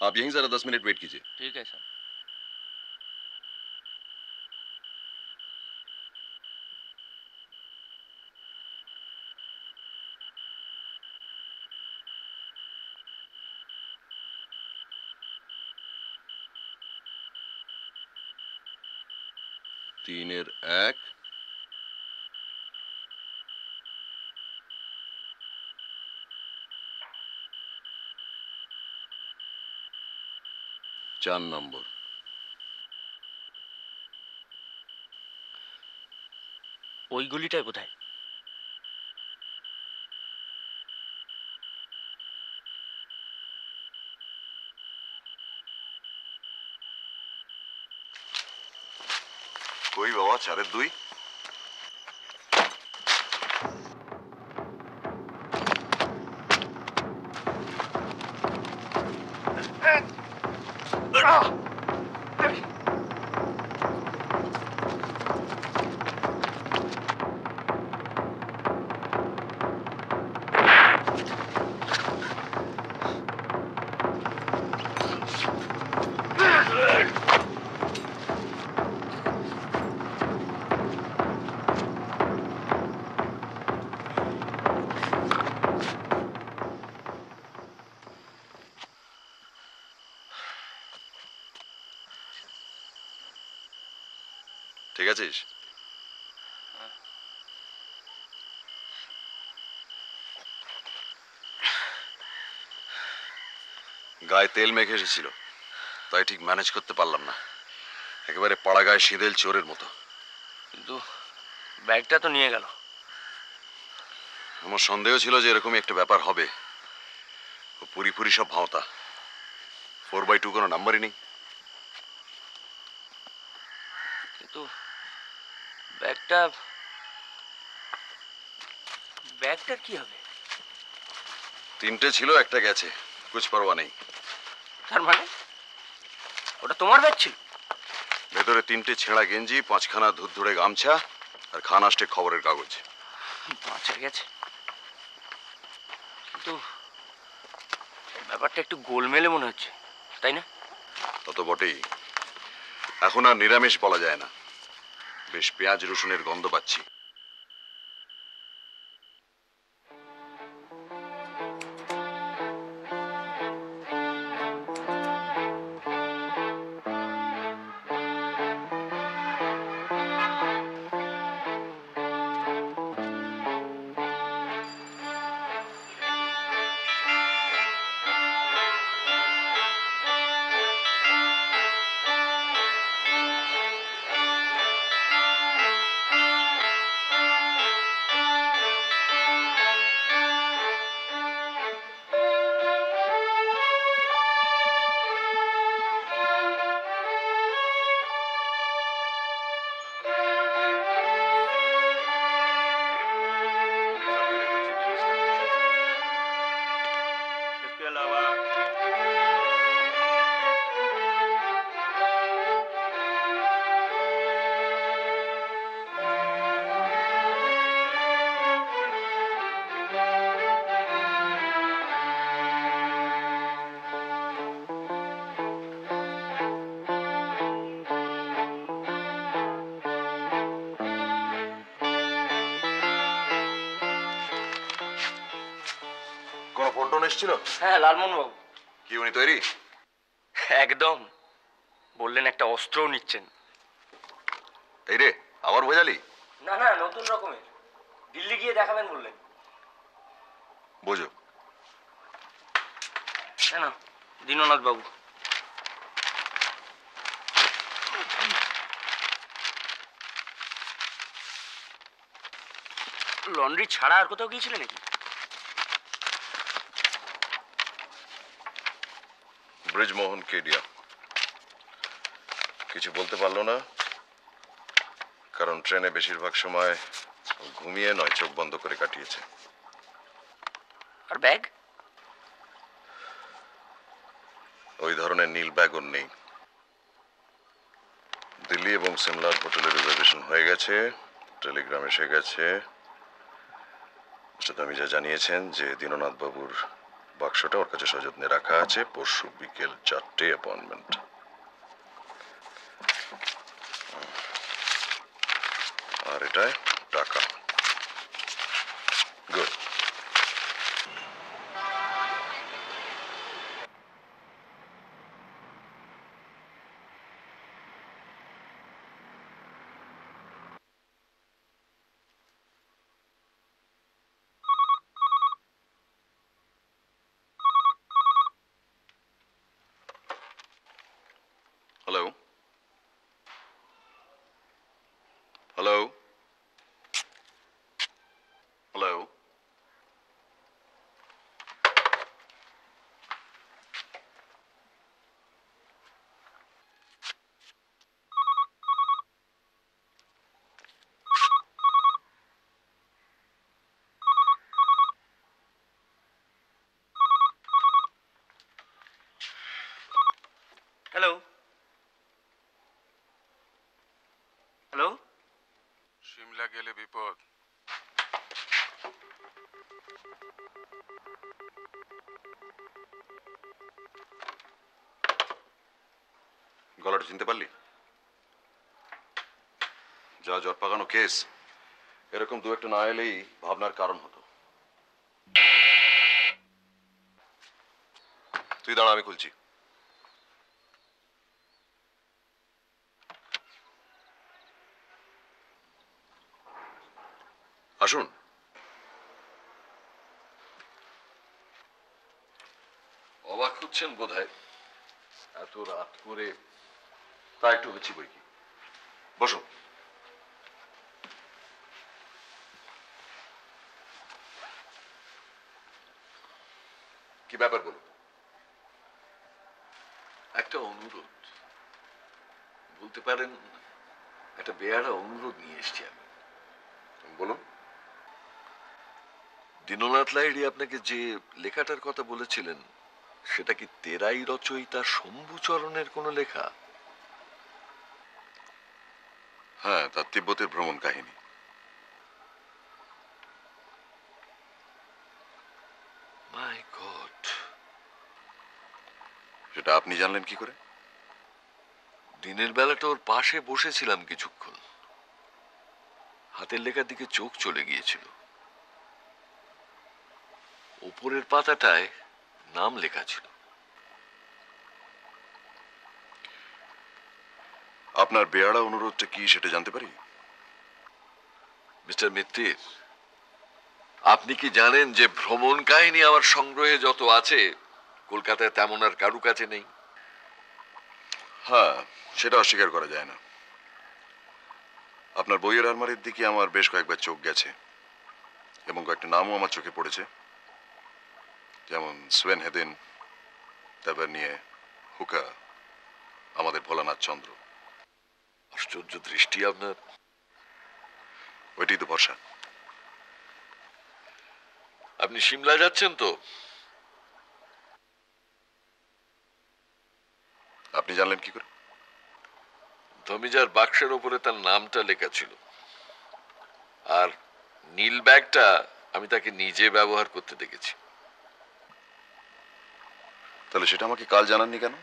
आप यहीं जरा 10 मिनट वेट कीजिए। ठीक है सर। तीনের 1 4 নম্বর। ওই গলিটায় বোধহয়। কই বাবা 4-এর 2? ঠিক আছিস? গায়ে তেল মেখে এসেছিল, তাই ঠিক ম্যানেজ করতে পারলাম না। একেবারে পাড়া গায়ে সিঁদেল চোরের মতো। কিন্তু ব্যাগটা তো নিয়ে গেল। আমার সন্দেহ ছিল যে এরকমই একটা ব্যাপার হবে। পুরি সব ভাঁওতা। 4/2 কোনো নাম্বারই নেই। কিন্তু ব্যাগটার কি হবে? 3টে ছিল, একটা গেছে। কুছ পরোয়া নেই। তার মানে ওটা তোমার ব্যাগ ছিল? ভেতরে 3টে ছেঁড়া গেঞ্জি, 5খানা ধুরধুরে গামছা আর খান আষ্টে খবরের কাগজ। বাঁচা গেছে, কিন্তু ব্যাপারটা একটু গোলমেলে মনে হচ্ছে, তাই না? তত বটেই। এখন আর নিরামিষ বলা যায় না, বেশ পেঁয়াজ রসুনের গন্ধ পাচ্ছি। কোনো ফোন টোন এসেছিল? হ্যাঁ, লালমোহন বাবু। কি উনি তৈরি? একদম, বললেন একটা অস্ত্রও নিচ্ছেন। এই রে, আবার বোঝালি? না না, নতুন রকমের, দিল্লি গিয়ে দেখাবেন বললেন। বোঝো। হ্যাঁ না, দীননাথ বাবু। লন্ড্রি ছাড়া আর কোথাও গিয়েছিলেন নাকি? ব্রিজমোহন কেডিয়া কিছু বলতে পারলো না, কারণ ট্রেনে বেশিরভাগ সময় ঘুমিয়ে নয় চোখ বন্ধ করে কাটিয়েছে। আর ব্যাগ? ওই ধরনের নীল ব্যাগ ওর নেই। দিল্লি এবং সিমলার হোটেলে রিজার্ভেশন হয়ে গেছে, টেলিগ্রাম এসে গেছে। মিস্টার তামিজা জানিয়েছেন যে দীননাথ বাবুর বাক্সটা ওর কাছে সযত্নে রাখা আছে। পরশু বিকেল 4টে অ্যাপয়েন্টমেন্ট। আর এটায় টাকা। Good. Hello hello hello. Hello hello. Shimla গেলে বিপদ। গলাটা চিনতে পারলি? যা জট পাকানো কেস, এরকম দু একটা না এলেই ভাবনার কারণ হতো। তুই দাঁড়া, আমি খুলছি। আসুন। অবাক হচ্ছেন বোধহয়, এত রাত করে। তা একটু হচ্ছি বই কি। বসুন। কি ব্যাপার বলুন। একটা অনুরোধ, বলতে পারেন একটা বেয়ারা অনুরোধ নিয়ে এসছি আমি। বলুন। দীননাথ লাহিড়ী আপনাকে যে লেখাটার কথা বলেছিলেন সেটা কি তেরাই রচয়িতা শম্ভুচরণের কোনো লেখা? হ্যাঁ, তার তিব্বতের ভ্রমণ কাহিনী। মাই গড, সেটা আপনি জানলেন কি করে? দিনের বেলাটা ওর পাশে বসেছিলাম কিছুক্ষণ, হাতের লেখার দিকে চোখ চলে গিয়েছিল। উপরের পাতাটায় নাম লেখা ছিল। আপনার বেয়ারা অনুরোধটা কি সেটা জানতে পারি? মিস্টার মিত্তির, আপনি কি জানেন যে ভ্রমণ কাহিনী আমার সংগ্রহে যত আছে কলকাতায় তেমন আর কারু কাছে নেই? হ্যাঁ, সেটা অস্বীকার করা যায় না। আপনার বইয়ের আলমারির দিকে আমার বেশ কয়েকবার চোখ গেছে এবং কয়েকটা নামও আমার চোখে পড়েছে, যেমন সোয়েন হেদেন, তারপর নিয়ে হুকা, আমাদের ভোলানাথ চন্দ্র। আশ্চর্য দৃষ্টি আপনার। ওইটাই তো ভরসা। আপনি সিমলা যাচ্ছেন তো? আপনি জানলেন কি করে? ধমিজার বাক্সের ওপরে তার নামটা লেখা ছিল, আর নীল ব্যাগটা আমি তাকে নিজে ব্যবহার করতে দেখেছি। তাহলে সেটা আমাকে কাল জানাননি কেন?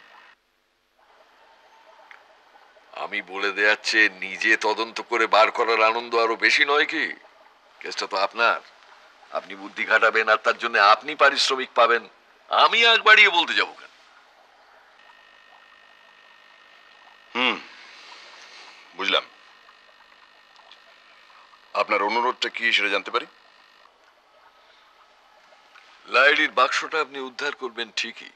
আমি বলে দেয়াচ্ছে, নিজে তদন্ত করে বার করার আনন্দ আরো বেশি নয় কি? কেসটা তো আপনার, আপনি বুদ্ধি খাটাবেন আর তার জন্য আপনি পারিশ্রমিক পাবেন। আমি আগ বাড়িয়ে বলতে যাবো কেন? বুঝলাম। আপনার অনুরোধটা কি সেটা জানতে পারি? লাইডির বাক্সটা আপনি উদ্ধার করবেন ঠিকই,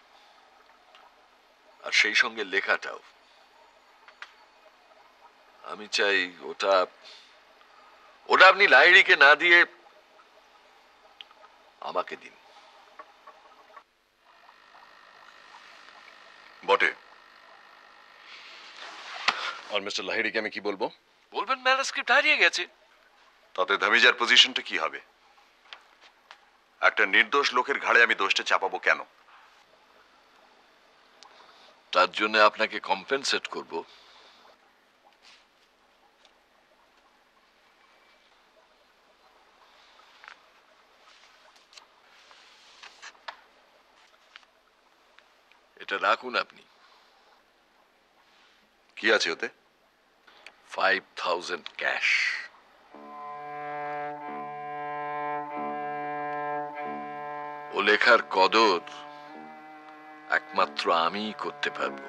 আর সেই সঙ্গে লেখাটাও। আমি চাই ওটা আপনি লাইডিকে না দিয়ে আমাকে দিন। বটে। আর মিস্টার লাহিড়িকে আমি কি বলবো? বলবেন ম্যানুস্ক্রিপ্ট হারিয়ে গেছে। তাতে ধমিজার পজিশনটা কি হবে? একটা নির্দোষ লোকের ঘাড়ে আমি দোষটা চাপাবো কেন? তার জন্য আপনাকে কম্পেনসেট করব। এটা রাখুন আপনি। কি আছে ওতে? 5000 ক্যাশ। ও লেখার কদর একমাত্র আমিই করতে পারবো,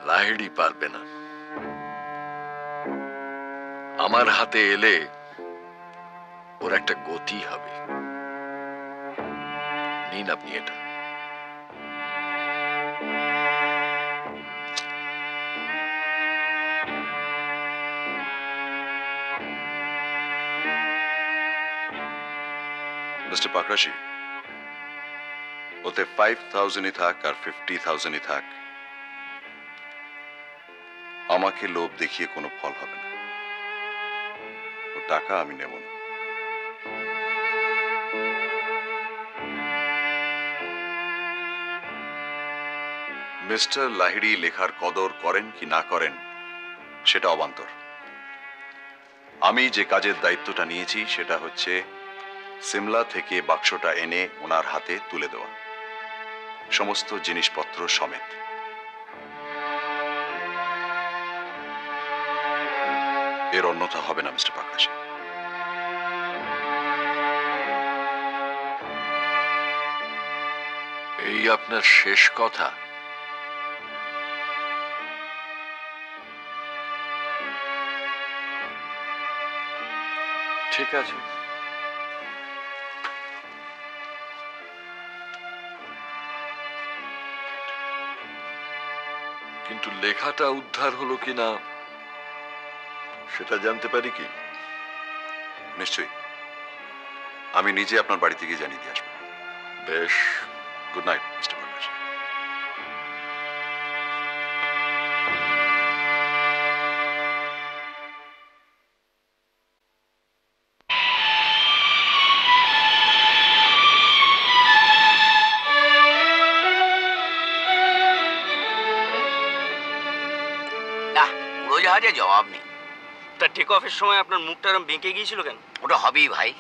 লাহিড়ি পারবে না। আমার হাতে এলে ওর একটা গতি হবে। নিন আপনি এটা। মিস্টার পাকরাশি, ওতে 5000ই থাক আর 50,000ই থাক, আমাকে লোভ দেখিয়ে কোনো ফল হবে না। ও টাকা আমি নেব না। মিস্টার লাহিড়ি লেখার কদর করেন কি না করেন সেটা অবান্তর। আমি যে কাজের দায়িত্বটা নিয়েছি সেটা হচ্ছে সিমলা থেকে বাক্সটা এনে ওনার হাতে তুলে দেওয়া, সমস্ত জিনিসপত্র সমেত। এর অন্যথা হবে না মিস্টার পাকরাশি। এই আপনার শেষ কথা? ঠিক আছে, কিন্তু লেখাটা উদ্ধার হলো কিনা সেটা জানতে পারি কি? নিশ্চয়ই, আমি নিজে আপনার বাড়িতে গিয়ে জানিয়ে দিয়ে আসবো। বেশ, গুড নাইট মিস্টার পাকরাশি। না, উড়োজাহাজে জবাব নেই। তা টেক অফের সময় আপনার মুখটা এরম বেঁকে গিয়েছিল কেন? ওটা হবেই ভাই।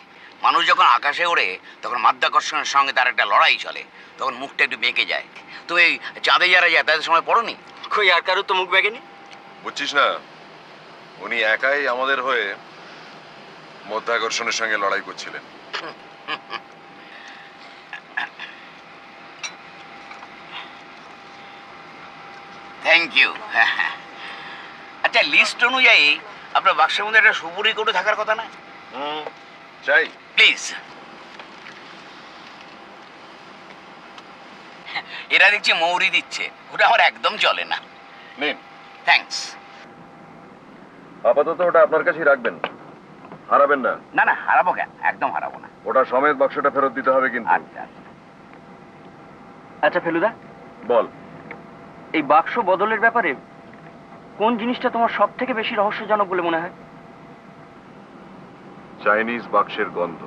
মানুষ যখন আকাশে ওড়ে তখন মাধ্যাকর্ষণের সঙ্গে তার একটা লড়াই চলে, তখন মুখটা একটু বেঁকে যায়। তো এই চাঁদে যারা যায় তাদের সময় পড়োনি? কই আর কারোর তো মুখ বেঁকেনি। বুঝছিস না, উনি একাই আমাদের হয়ে মধ্যাকর্ষণের সঙ্গে লড়াই করছিলেন। Thank you. আচ্ছা, লিস্ট অনুযায়ী আপনার বাক্সের মধ্যে একটা সুপুরি করে থাকার কথা না? চাই প্লিজ। এরা দেখছি মৌরি দিচ্ছে, ওটা আমার একদম চলে না। নিন। থ্যাঙ্কস। আপাতত ওটা আপনার কাছেই রাখবেন, হারাবেন না। না না, হারাবো কেন, একদম হারাবো না। ওটা সমেত বাক্সটা ফেরত দিতে হবে কিন্তু। আচ্ছা আচ্ছা ফেলুদা, বল। এই বাক্স বদলের ব্যাপারে কোন জিনিসটা তোমার সব থেকে বেশি রহস্যজনক বলে মনে হয়? চাইনিজ বাক্সের গন্ধ।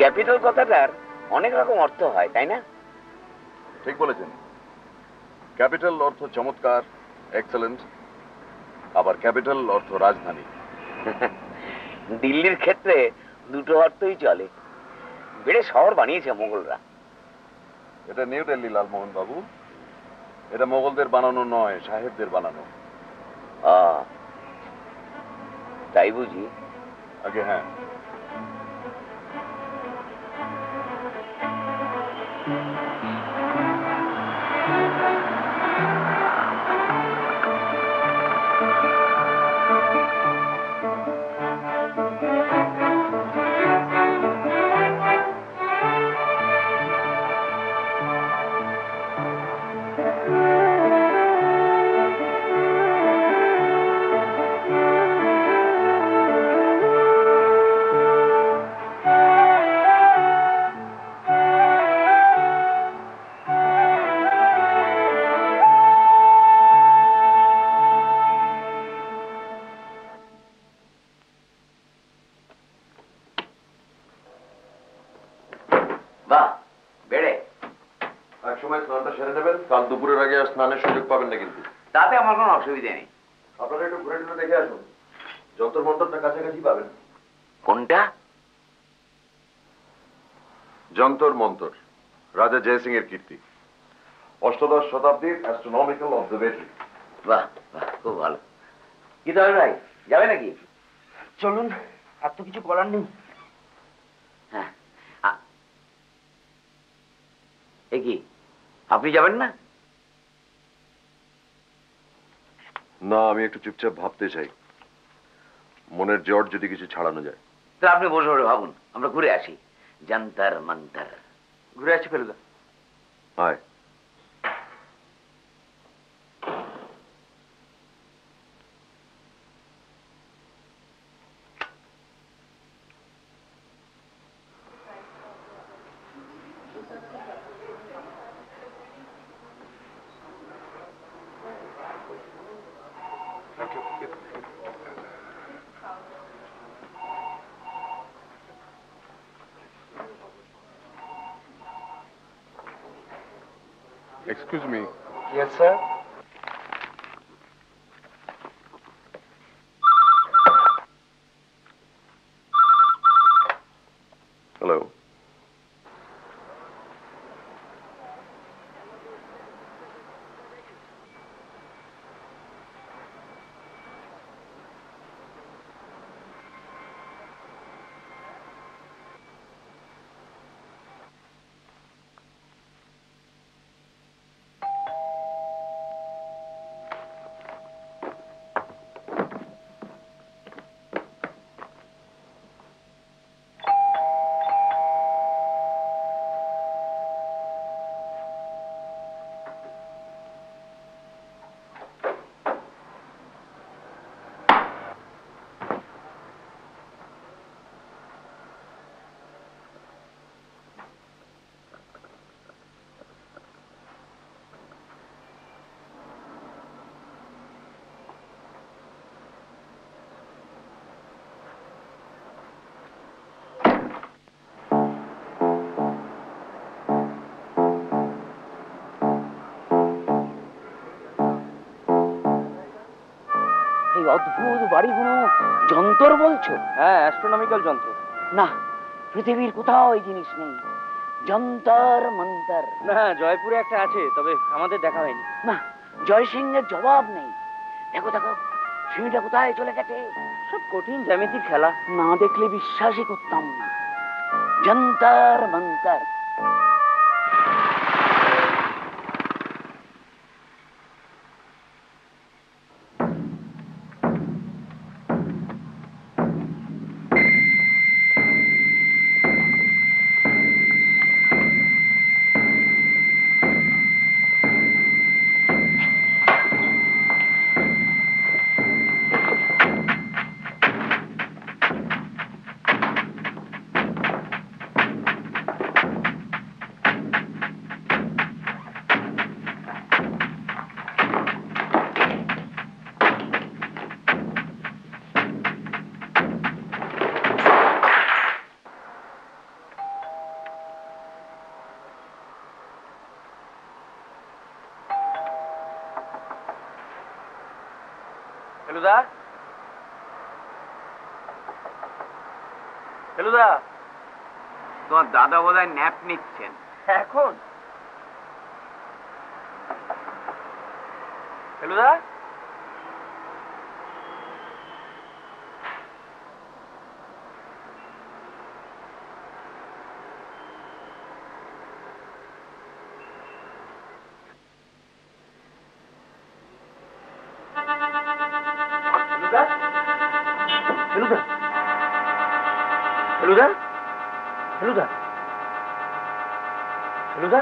ক্যাপিটাল কথাটার অনেক রকম অর্থ হয়, তাই না? ঠিক বলেছেন। ক্যাপিটাল অর্থ চমৎকার, এক্সেলেন্ট, আবার ক্যাপিটাল অর্থ রাজধানী। দিল্লির ক্ষেত্রে দুটো অর্থই চলে। বেড়ে শহর বানিয়েছে মোগলরা। এটা নিউ দিল্লি লালমোহন বাবু, এটা মোগলদের বানানো নয়, সাহেবদের বানানো। তাই বুঝি? আগে হ্যাঁ। সেরে নেবেন, কাল দুপুরের আগে আর স্নানের সুযোগ পাবেন না কিন্তু। তাতে আমার কোনো অসুবিধা নেই। আপনারা একটু ঘুরে ঘুরে দেখে আসুন, যন্তর মন্তরটা কাছাকাছি পাবেন। কোনটা? যন্তর মন্তর, রাজা জয়সিং এর কীর্তি, অষ্টাদশ শতাব্দীর অ্যাস্ট্রোনমিক্যাল অবজারভেটরি। বাহ বাহ, খুব ভালো। কি তবে ভাই, যাবে নাকি? চলুন, আর তো কিছু করার নেই। হ্যাঁ, এ কি আপনি যাবেন না? না, আমি একটু চুপচাপ ভাবতে চাই, মনের জট যদি কিছু ছাড়ানো যায়। তো আপনি বসে বসে ভাবুন, আমরা ঘুরে আসি। যন্তর মন্তর ঘুরে আসি ফেলুদা। আয়। Excuse me. Yes, sir. Hello. এই অদ্ভুত বাড়িগুলো যন্তর বলছো? হ্যাঁ, অ্যাস্ট্রোনমিক্যাল যন্ত্র। না, পৃথিবীর কোথাও এই জিনিস নেই। যন্তর মন্তর। না, জয়পুরে একটা আছে, তবে আমাদের দেখা হয়নি। না, জয়সিংহের জবাব নেই। দেখো দেখো, সিঁড়িটা কোথায় চলে গেছে। সব কঠিন জ্যামিতিক খেলা, না দেখলে বিশ্বাসই করতাম না। যন্তর মন্তর। ফেলুদা, ফেলুদা, তোমার দাদা বোধহয় ন্যাপ নিচ্ছেন এখন। Feluda, Feluda, Feluda, Feluda, Feluda,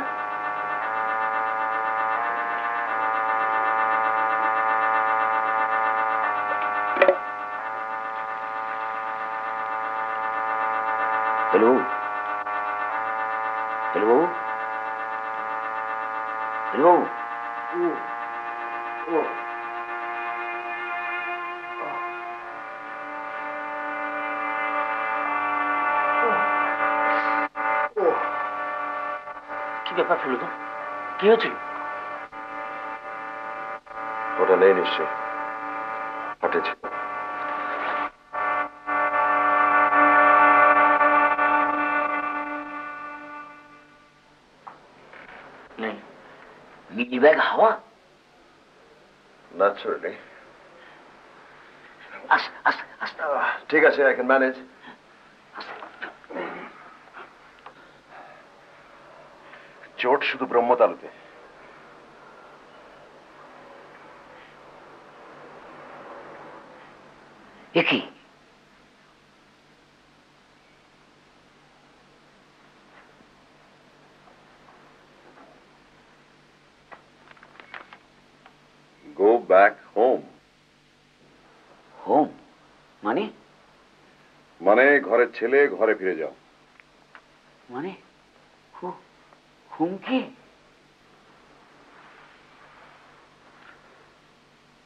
hello hello hello. কি ব্যাপার ফেলুদা, কি হয়েছিল? ওটা নেই নিশ্চয়, ফাটেছে। মিলি ব্যাগ হাওয়া? ন্যাচারালি। আস্তে আস্তে আস্তে। ঠিক আছে, আই ক্যান ম্যানেজ। চোট শুধু ব্রহ্মতালুতে। একই গো ব্যাক হোম। হোম মানে? মানে ঘরের ছেলে, ঘরে ফিরে যাও। মানে হুমকি?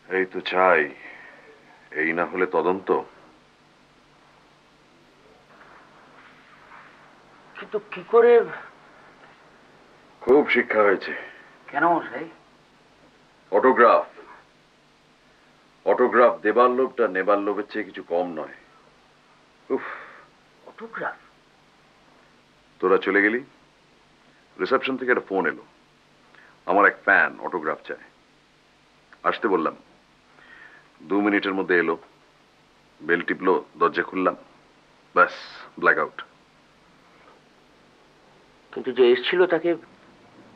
এই তো চাই, এই না হলে তদন্ত। কিন্তু কি করে? খুব শিক্ষা হয়েছে। কেন মশাই? অটোগ্রাফ, অটোগ্রাফ দেবার লোভটা নেবার লোভের চেয়ে কিছু কম নয়। উফ, অটোগ্রাফ? তোরা চলে গেলি, রিসেপশন থেকে একটা ফোন এলো, আমার এক ফ্যান অটোগ্রাফ চায়। আসতে বললাম, 2 মিনিটের মধ্যে এলো, বেল টিপলো, দরজা খুললাম, ব্যাস ব্ল্যাক আউট। কিন্তু যে এসেছিল তাকে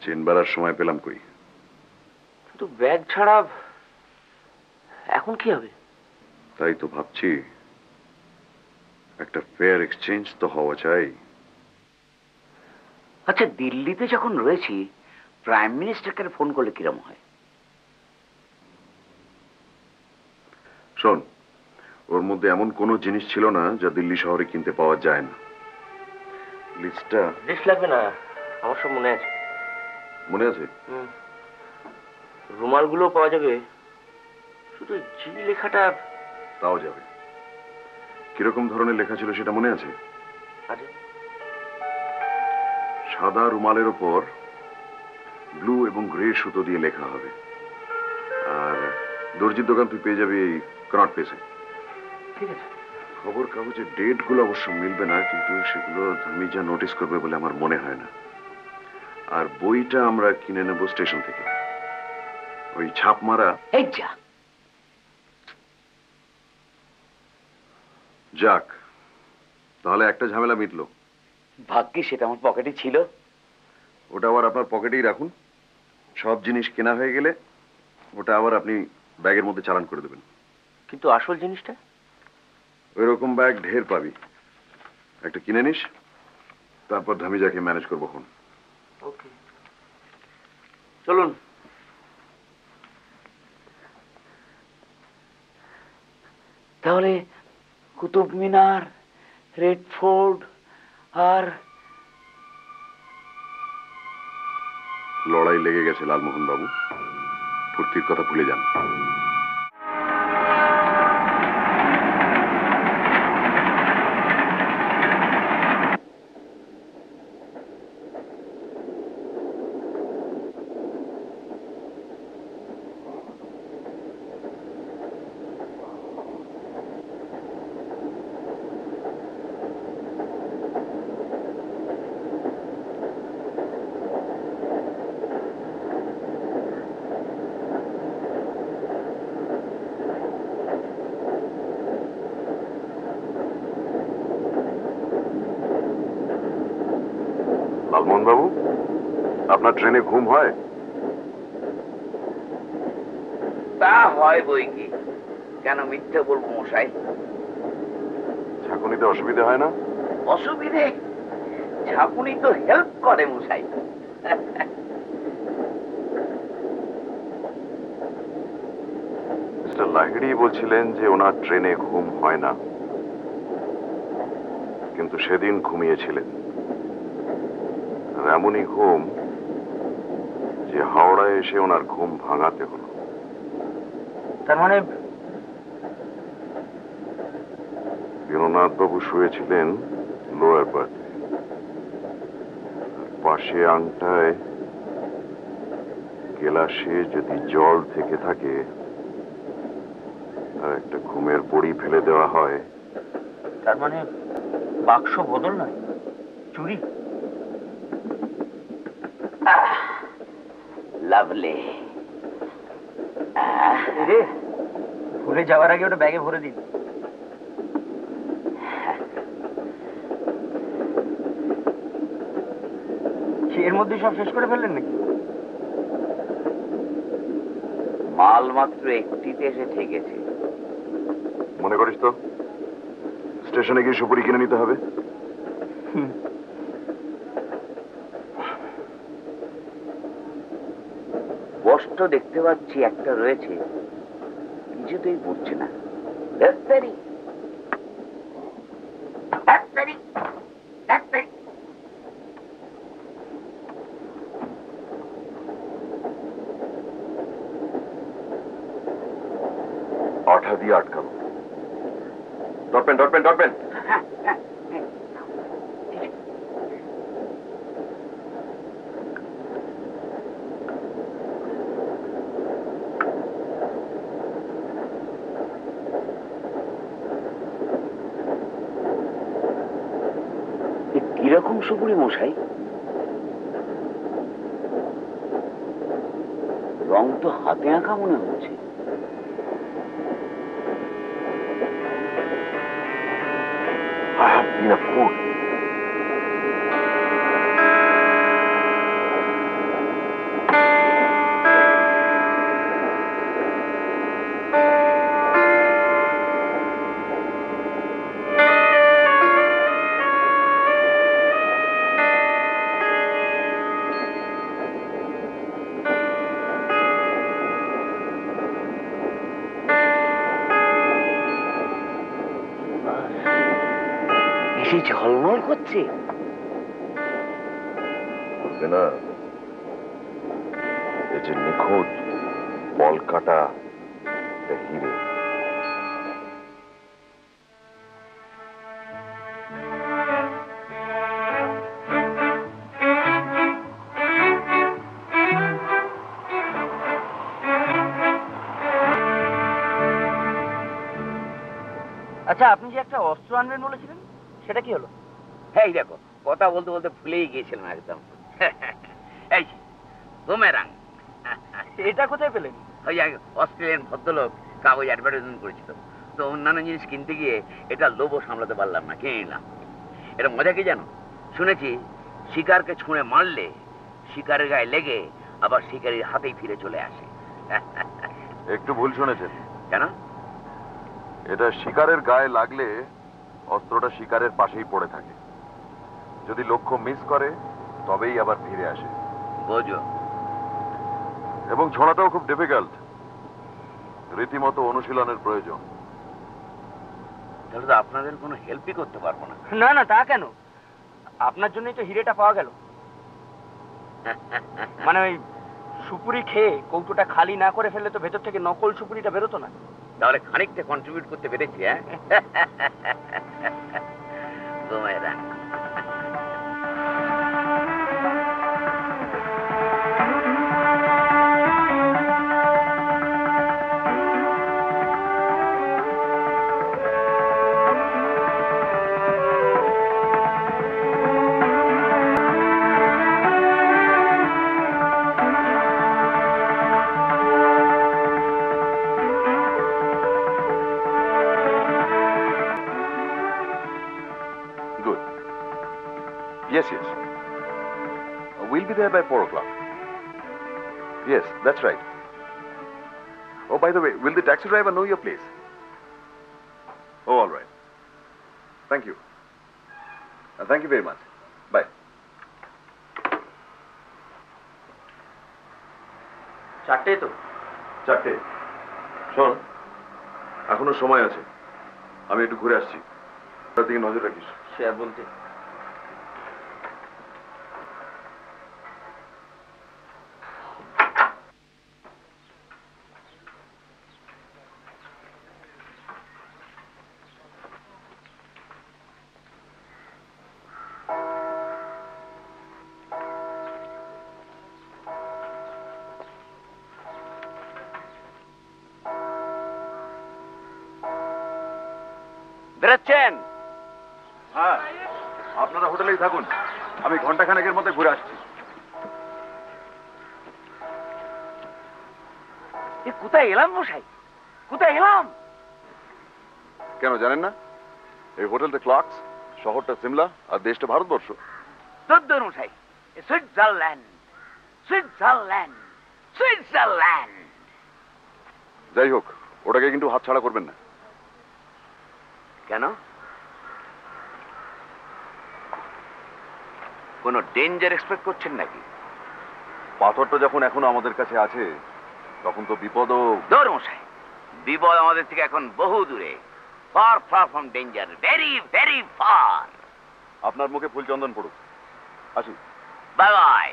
চেনবার আর সময় পেলাম কই। কিন্তু ব্যাগ ছাড়া এখন কি হবে? তাই তো ভাবছি, একটা ফেয়ার এক্সচেঞ্জ তো হওয়া চাই। আচ্ছা, দিল্লিতে যখন রয়েছি, প্রাইম মিনিস্টারকে ফোন করলে কিরম হয়? শোন, ওর মধ্যে এমন কোনো জিনিস ছিল না যা দিল্লি শহরে কিনতে পাওয়া যায় না। লিস্ট লাগবে না, আমার সব মনে আছে। মনে আছে? রুমালগুলো পাওয়া যাবে, শুধু জি লেখাটা। তাও যাবে। কিরকম ধরনের লেখা ছিল সেটা মনে আছে? আরে, সাদা রুমালের ওপর ব্লু এবং গ্রে সুতো দিয়ে লেখা হবে, আর দর্জির দোকান তুই পেয়ে যাবি এই কনট প্লেসে। ঠিক আছে। খবর কাগজের ডেটগুলো অবশ্য মিলবে না, কিন্তু সেগুলো তুমি যা নোটিস করবে বলে আমার মনে হয় না। আর বইটা আমরা কিনে নেব স্টেশন থেকে, ওই ছাপ মারা। এই যা, যাক, তাহলে একটা ঝামেলা মিটলো। ভাগ্যি সেটা আমার পকেটে ছিল। ওটা আবার আপনার পকেটেই রাখুন, সব জিনিস কেনা হয়ে গেলে ওটা আবার আপনি ব্যাগের মধ্যে চালান করে দেবেন। কিন্তু আসল জিনিসটা? ওই রকম ব্যাগ ঢের পাবি, একটা কিনে নিস, তারপর ধামিজাকে ম্যানেজ করবো। ওকে, চলুন। তাহলে কুতুব মিনার, রেড ফোর্ট আর লড়াই লেগে গেছে লালমোহন বাবু, ফুর্তির কথা ভুলে যান। লালমোহন বাবু, আপনার ট্রেনে ঘুম হয়? তা হয় বই কি, কেন মিথ্যে বলবো মশাই? ঝাঁকুনিতে অসুবিধা হয় না? অসুবিধে? ঝাঁকুনি তো হেল্প করে মশাই। মিস্টার লাহিড়ী বলছিলেন যে ওনার ট্রেনে ঘুম হয় না, কিন্তু সেদিন ঘুমিয়েছিলেন। আর এমনই ঘুম যে হাওড়ায় এসে ওনার ঘুম ভাঙাতে হলো। তার মানে দীননাথ বাবু শুয়েছিলেন লোয়ার বার্থে, পাশে আংটায় গেলাসে যদি জল থেকে থাকে আর একটা ঘুমের বড়ি ফেলে দেওয়া হয়। তার মানে বাক্স বদল নয়, চুরি। লাভলি। রে, ভুলে যাওয়ার আগে ওটা ব্যাগে ভরে দিন। এর মধ্যে সব শেষ করে ফেললেন নাকি? মাল মাত্র একটিতে এসে ঠেকেছে। মনে করিস তো স্টেশনে গিয়ে সুপুরি কিনে নিতে হবে? স্পষ্ট দেখতে পাচ্ছি একটা রয়েছে, কিছুতেই বুঝছে না। আঠা দিয়ে আটকানো। Dot pen dot pen dot pen. কিরকম সুপুরি মশাই? রং তো হাতে আঁকা মনে হচ্ছে। I have been a fool. এসে ঝলমল করছে। বলবে না এই যে নিখোঁজ বল কাটা হিরে। আচ্ছা, আপনি যে একটা অস্ত্র আনবেন বলেছিলেন, সেটা কি হলো? এই দেখো, কথা বলতে বলতে ভুলেই গিয়েছিলাম একদম। এই বুমেরাং। এটা কোথায় পেলেন? ওই অস্ট্রেলিয়ান ভদ্রলোক কাগজ অ্যাডভার্টাইজমেন্ট করেছিল, তো অন্যান্য জিনিস কিনতে গিয়ে এটা লোভও সামলাতে পারলাম না, কিনে নিলাম। এটা মজা কি জানো? শুনেছি শিকারকে ছুঁড়ে মারলে শিকারের গায়ে লেগে আবার শিকারীর হাতেই ফিরে চলে আসে। একটু ভুল শুনেছেন। কেন? এটা শিকারের গায়ে লাগলে অস্ত্রটা শিকারের পাশেই পড়ে থাকে, যদি লক্ষ্য মিস করে তবেই আবার ফিরে আসে। বোঝো? এবং ছোড়াটাও খুব ডিফিকাল্ট, রীতিমতো অনুশীলনের প্রয়োজন। তাহলে তো আপনাদের কোনো হেল্পই করতে পারবো না। না না, তা কেন? আপনার জন্যই তো হিরেটা পাওয়া গেল। মানে ওই সুপুরি খেয়ে কৌটোটা খালি না করে ফেললে তো ভেতর থেকে নকল সুপুরিটা বেরোতো না। তাহলে খানিকটা কন্ট্রিবিউট করতে পেরেছি। হ্যাঁ, boomerang. Yes, yes. We'll be there by 4 o'clock. Yes, that's right. Oh, by the way, will the taxi driver know your place? Oh, all right. Thank you. Thank you very much. Bye. চারটে তো? 4টে। শোন, এখনো সময় আছে, আমি একটু ঘুরে আসছি, তার দিকে নজর রাখিস। সে আর বলতে। বেরোচ্ছেন? হ্যাঁ, আপনারা হোটেলেই থাকুন, আমি ঘন্টাখানেকের মধ্যে ঘুরে আসছি। কোথায় এলাম মশাই, কোথায় এলাম? কেন জানেন না? এই হোটেলটা ক্লার্কস, শহরটা সিমলা, আর দেশটা ভারতবর্ষ। দদ্দর মশাই, সুইজারল্যান্ড, সুইজারল্যান্ড, সুইজারল্যান্ড। যাই হোক, ওটাকে কিন্তু হাতছাড়া করবেন না। কেন? কোনো ডেঞ্জার এক্সপেক্ট করছেন নাকি? পাথরটা যখন এখনো আমাদের কাছে আছে, তখন তো বিপদও। দূর মশাই, বিপদ আমাদের থেকে এখন বহু দূরে। Far far from danger, very very far. আপনার মুখে ফুল চন্দন পড়ুক। আসি। Bye bye.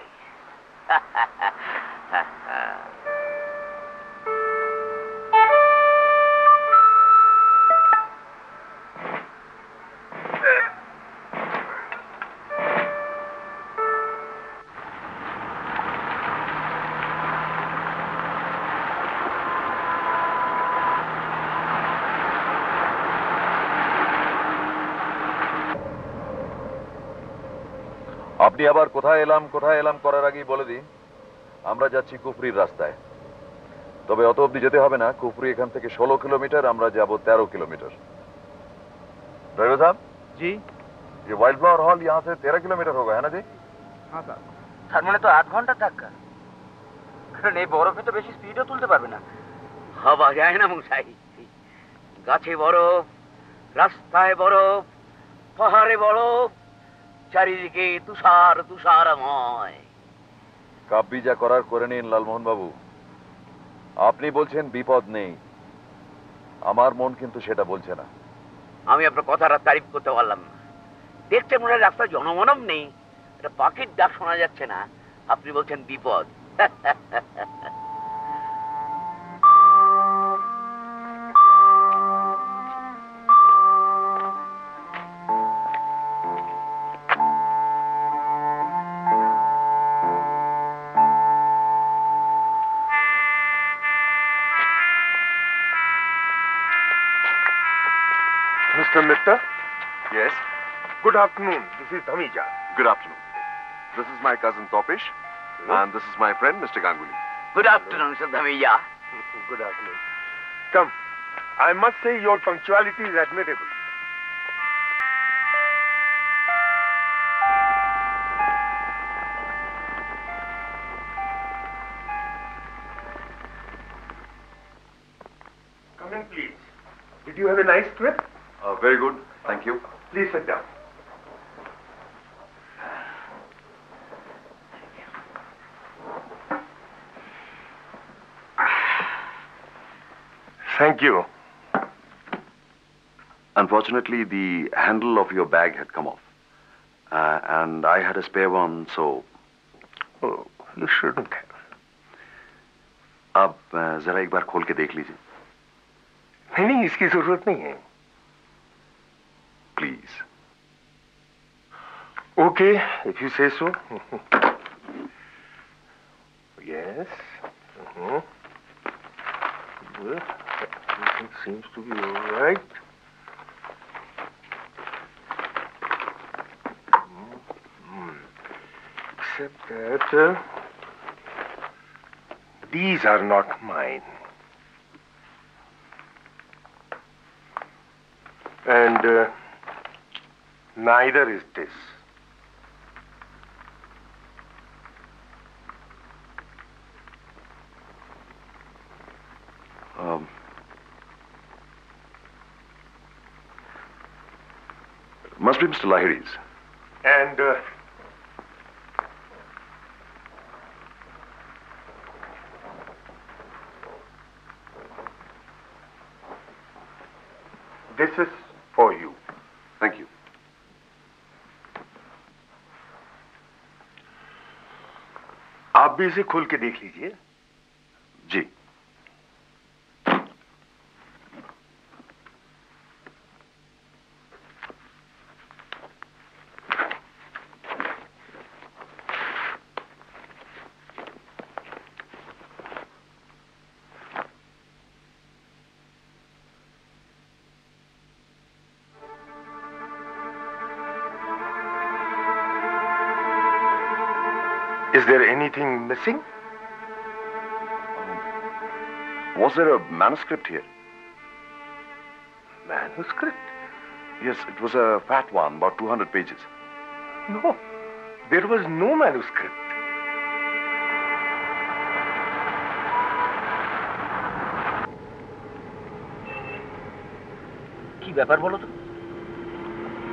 আপনি আবার কোথায় এলাম করার আগেই বলে দিই, আমরা যাচ্ছি কুফরির রাস্তায়। তবে অত অব্দি যেতে হবে না, কুফরি এখান থেকে 16 किलोमीटर, আমরা যাব 13 किलोमीटर। ड्राइवर साहब जी, ये वाइल्ड फ्लावर हॉल यहाँ से 13 किलोमीटर होगा, है ना जी? হ্যাঁ স্যার। তার মানে তো 8 ঘন্টা ধাক্কা, কারণ এই বরফে তো বেশি স্পিডও তুলতে পারবে না। ভাবা যায় না মশাই, গাছে বরফ, রাস্তায় বরফ, পাহাড়ে বরফ, চারিদিকে তুষার তুষারময়। কাব্যি যা করার করে নিন লালমোহন বাবু। আপনি বলছেন বিপদ নেই, আমার মন কিন্তু সেটা বলছে না। আমি আপনার কথাটা তারিফ করতে পারলাম না। দেখতে মনে হয় রাস্তায় জনমানব নেই, একটা পাখির ডাক শোনা যাচ্ছে না, আপনি বলছেন বিপদ। Mr. Mitta. Yes. Good afternoon. This is Dhamija. Good afternoon. This is my cousin Topish, and this is my friend Mr. Ganguly. Good afternoon, Mr. Dhamija. Good afternoon. Come. I must say your punctuality is admirable. Come in, please. Did you have a nice trip? Very good. Thank you. Please sit down. Thank you. Unfortunately, the handle of your bag had come off. And I had a spare one, so... Oh, you shouldn't have. आप जरा एक बार खोल के देख लीजिए. नहीं, इसकी जरूरत नहीं है. Please. Okay, if you say so. Yes. Well, everything seems to be all right. Except that these are not mine. And neither is this. Must be Mr. Lahiri's. And this is for you. Thank you. आप भी इसे खोल के देख लीजिए. जी. Is there anything missing? Was there a manuscript here? Manuscript? Yes, it was a fat one, about 200 pages. No, there was no manuscript. কি ব্যাপার বলো তো?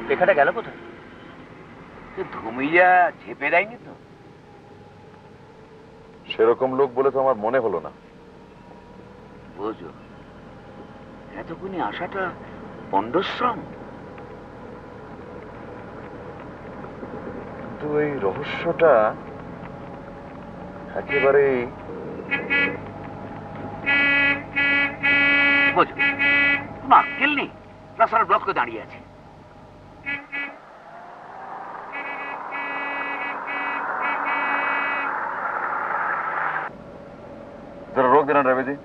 লেখাটা গেল কোথায়? ধুমিয়া ঝেপে দেয়নি তো? সেরকম লোক বলে তো আমার মনে হলো না. বুঝো, এতক্ষণে আসাটা পণ্ডশ্রম. কিন্তু এই রহস্যটা একেবারে বুঝো, কোনো আক্কেল নেই. রাস্তার ব্লক করে দাঁড়িয়ে আছে. जरा रोक देना ड्राइवर जी.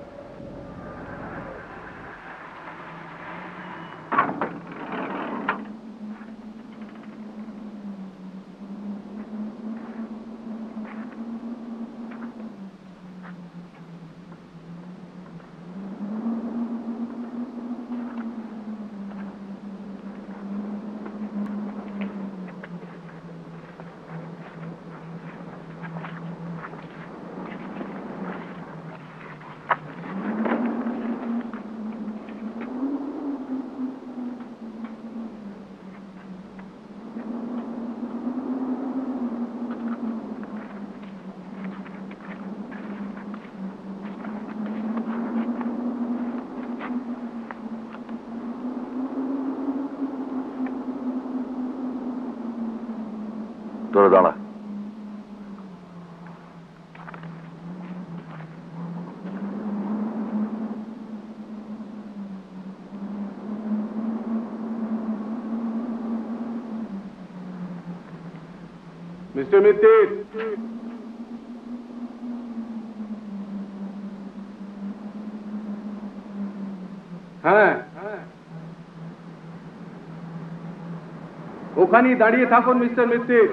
তোরা দাঁড়া. Mr. Mitir. হ্যাঁ ওখানেই দাঁড়িয়ে থাকুন মিস্টার মিত্তির।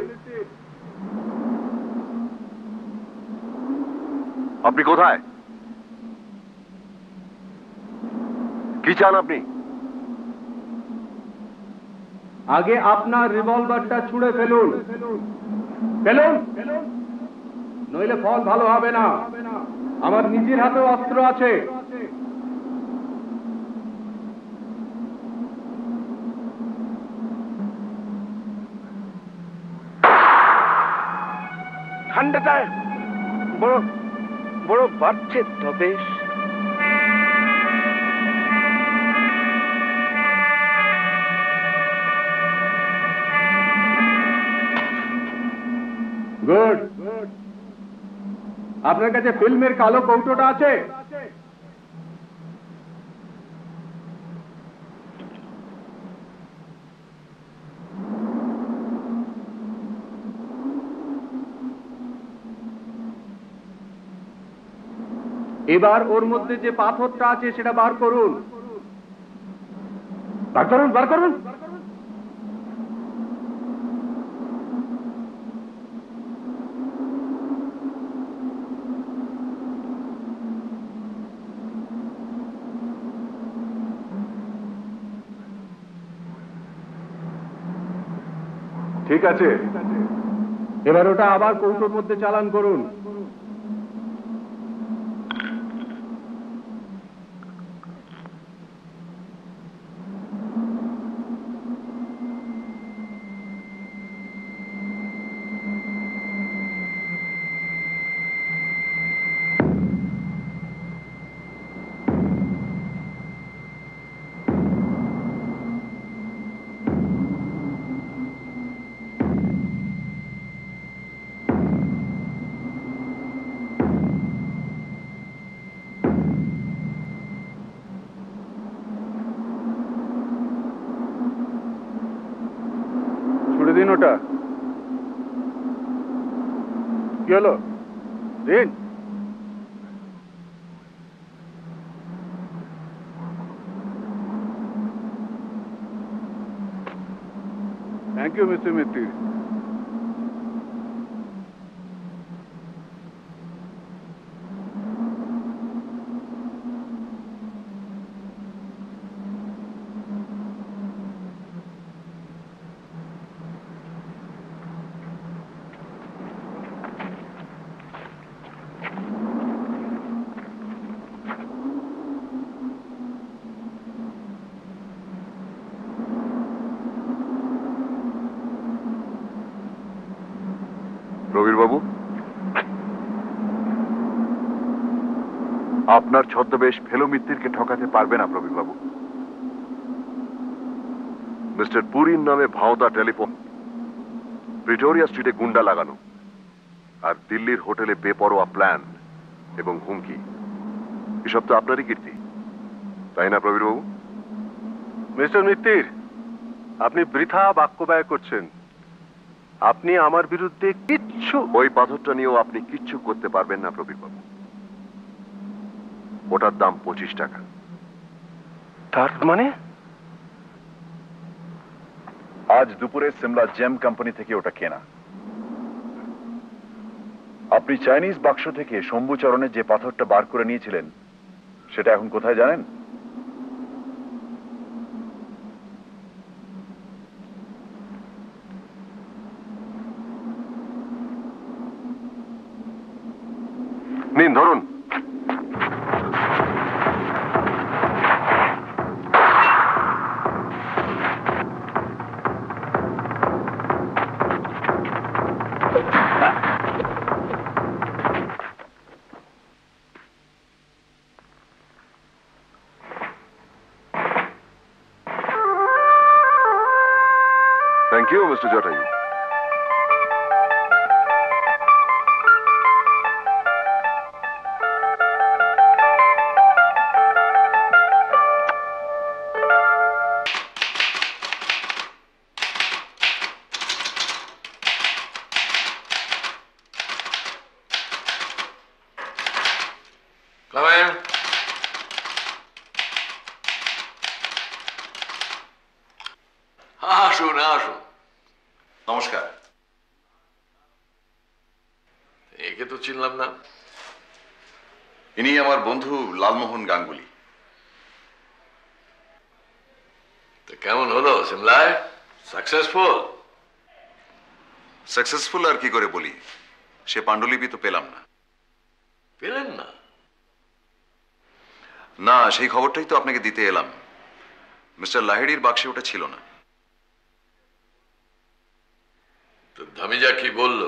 আপনি কোথায়? কি চান আপনি? আগে আপনার রিভলভারটা ছুঁড়ে ফেলুন, ফেলুন, নইলে ফল ভালো হবে না। আমার নিজের হাতে অস্ত্র আছে। ঠান্ডাটা বড় বড় বাড়ছে তবে গুড। আপনার কাছে ফিল্মের কালো কৌটোটা আছে? এবার ওর মধ্যে যে পাথরটা আছে সেটা বার করুন, বার করুন, বার করুন। ঠিক আছে, এবার ওটা আবার কৌটোর মধ্যে চালান করুন। দিন ওটা। কি হলো? দিন। Thank you mister Mittir. প্রবীরবাবু, আপনার ছদ্মবেশ ফেলো মিত্তিরকে ঠকাতে পারবে না প্রবীরবাবু। মিস্টার পুরীর নামে ভাওতা টেলিফোন, প্রিটোরিয়া স্ট্রিটে গুন্ডা লাগানো, আর দিল্লির হোটেলে বেপরোয়া প্ল্যান এবং হুমকি, এসব তো আপনারই কীর্তি, তাই না প্রবীরবাবু? মিস্টার মিত্তির, আপনি বৃথা বাক্য ব্যয় করছেন। আপনি আমার বিরুদ্ধে কিচ্ছু, ওই পাথরটা নিয়েও আপনি কিচ্ছু করতে পারবেন না প্রবীরবাবু। ওটার দাম 25 টাকা। তার মানে? আজ দুপুরে সিমলা জেম কোম্পানি থেকে ওটা কেনা। আপনি চাইনিজ বাক্স থেকে শম্ভুচরণের যে পাথরটা বার করে নিয়েছিলেন সেটা এখন কোথায় জানেন? নিন, ধরুন। Thank you, Mr. Jatayu. Come in. আসুন আসুন, নমস্কার। একে তো চিনলাম না। ইনি আমার বন্ধু লালমোহন গাঙ্গুলি। তো কেমন হলো সিমলায়? সাকসেসফুল? সাকসেসফুল আর কি করে বলি, সে পাণ্ডুলিপি তো পেলাম না। পেলেন না? না, সেই খবরটাই তো আপনাকে দিতে এলাম। মিস্টার লাহিড়ির বাক্সে ওটা ছিল না। তো ধামিজা কি বলল?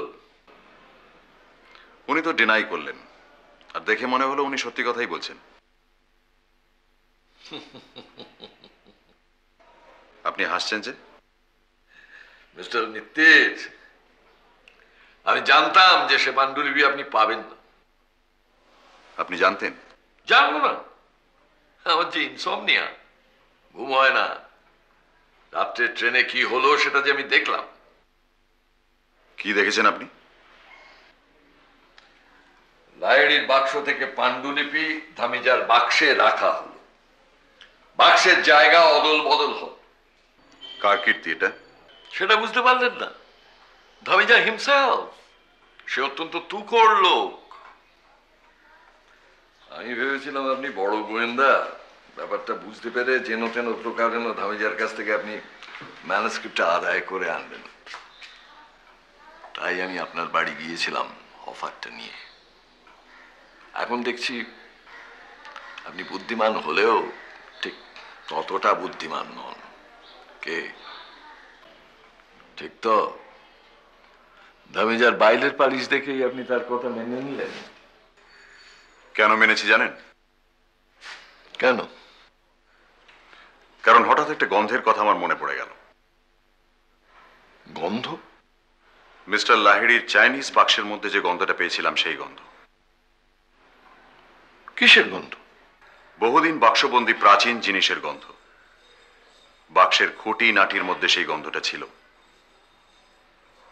উনি তো ডিনাই করলেন, আর দেখে মনে হলো উনি সত্যি কথাই বলছেন। আপনি হাসছেন যে? মিস্টার নিত্তেজ, আমি জানতাম যে সে পাণ্ডুলিপি আপনি পাবেন না। আপনি জানতেন? জানবো না? আমার যে ইনসমনিয়া, ঘুম হয় না। রাত্রে ট্রেনে কি হলো সেটা যে আমি দেখলাম। কি দেখেছেন আপনি? লাহিড়ির বাক্স থেকে পাণ্ডুলিপি ধামিজার বাক্সে রাখা হলো। বাক্সের জায়গা অদল বদল হল। কার কীর্তি এটা? সেটা বুঝতে পারলেন না? ধামিজা হিমসেলফ। সে অত্যন্ত তুখোড় লোক। আমি ভেবেছিলাম আপনি বড় গোয়েন্দা, ব্যাপারটা বুঝতে পেরে যেন তেন প্রকারেণ ধামিজার কাছ থেকে আপনি ম্যানুস্ক্রিপ্টটা আদায় করে আনবেন। তাই আমি আপনার বাড়ি গিয়েছিলাম অফারটা নিয়ে। এখন দেখছি আপনি বুদ্ধিমান হলেও ঠিক ততটা বুদ্ধিমান নন। কে ঠিক তো? ধামিজার বাইরের পালিশ দেখেই আপনি তার কথা মেনে নিলেন। কেন মেনেছি জানেন? কেন? কারণ হঠাৎ একটা গন্ধের কথা আমার মনে পড়ে গেল। গন্ধ? মিস্টার লাহিড়ির চাইনিজ বাক্সের মধ্যে যে গন্ধটা পেয়েছিলাম সেই গন্ধ। কিসের গন্ধ? বহুদিন বাক্সবন্দি প্রাচীন জিনিসের গন্ধ। বাক্সের খুঁটি নাটির মধ্যে সেই গন্ধটা ছিল।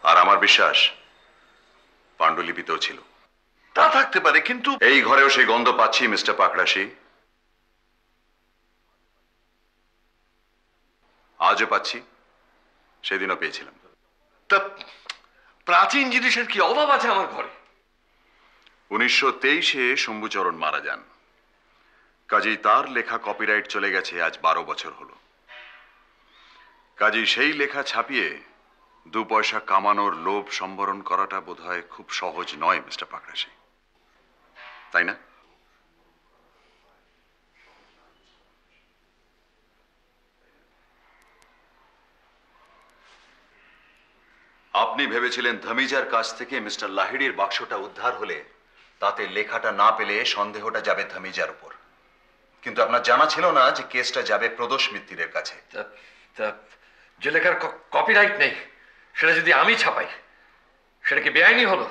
আর আমার বিশ্বাস পাণ্ডুলিপিতেও ছিল। তা থাকতে পারে, কিন্তু এই ঘরেও সেই গন্ধ পাচ্ছি মিস্টার পাকড়াশি। আজও পাচ্ছি, সেদিনও পেয়েছিলাম। তা প্রাচীন জিনিসের কি অভাব আছে আমার ঘরে? 1923-এ শম্ভুচরণ মারা যান। কাজেই তার লেখা কপিরাইট চলে গেছে আজ 12 বছর হলো। কাজেই সেই লেখা ছাপিয়ে 2 পয়সা কামানোর লোভ সম্বরণ করাটা বোধহয় খুব সহজ নয় মিস্টার পাকড়াশি, তাই না? আপনি ভেবেছিলেন ধামিজার কাছ থেকে মিস্টার লাহিড়ির বাক্সটা উদ্ধার হলে তাতে লেখাটা না পেলে সন্দেহটা যাবে ধামিজার উপর। কিন্তু আপনার জানা ছিল না যে কেসটা যাবে প্রদোষ মিত্তিরের কাছে। যে লেখার কপিরাইট নেই সেটা যদি আমি ছাপাই, সেটা কি বেআইনি হলো?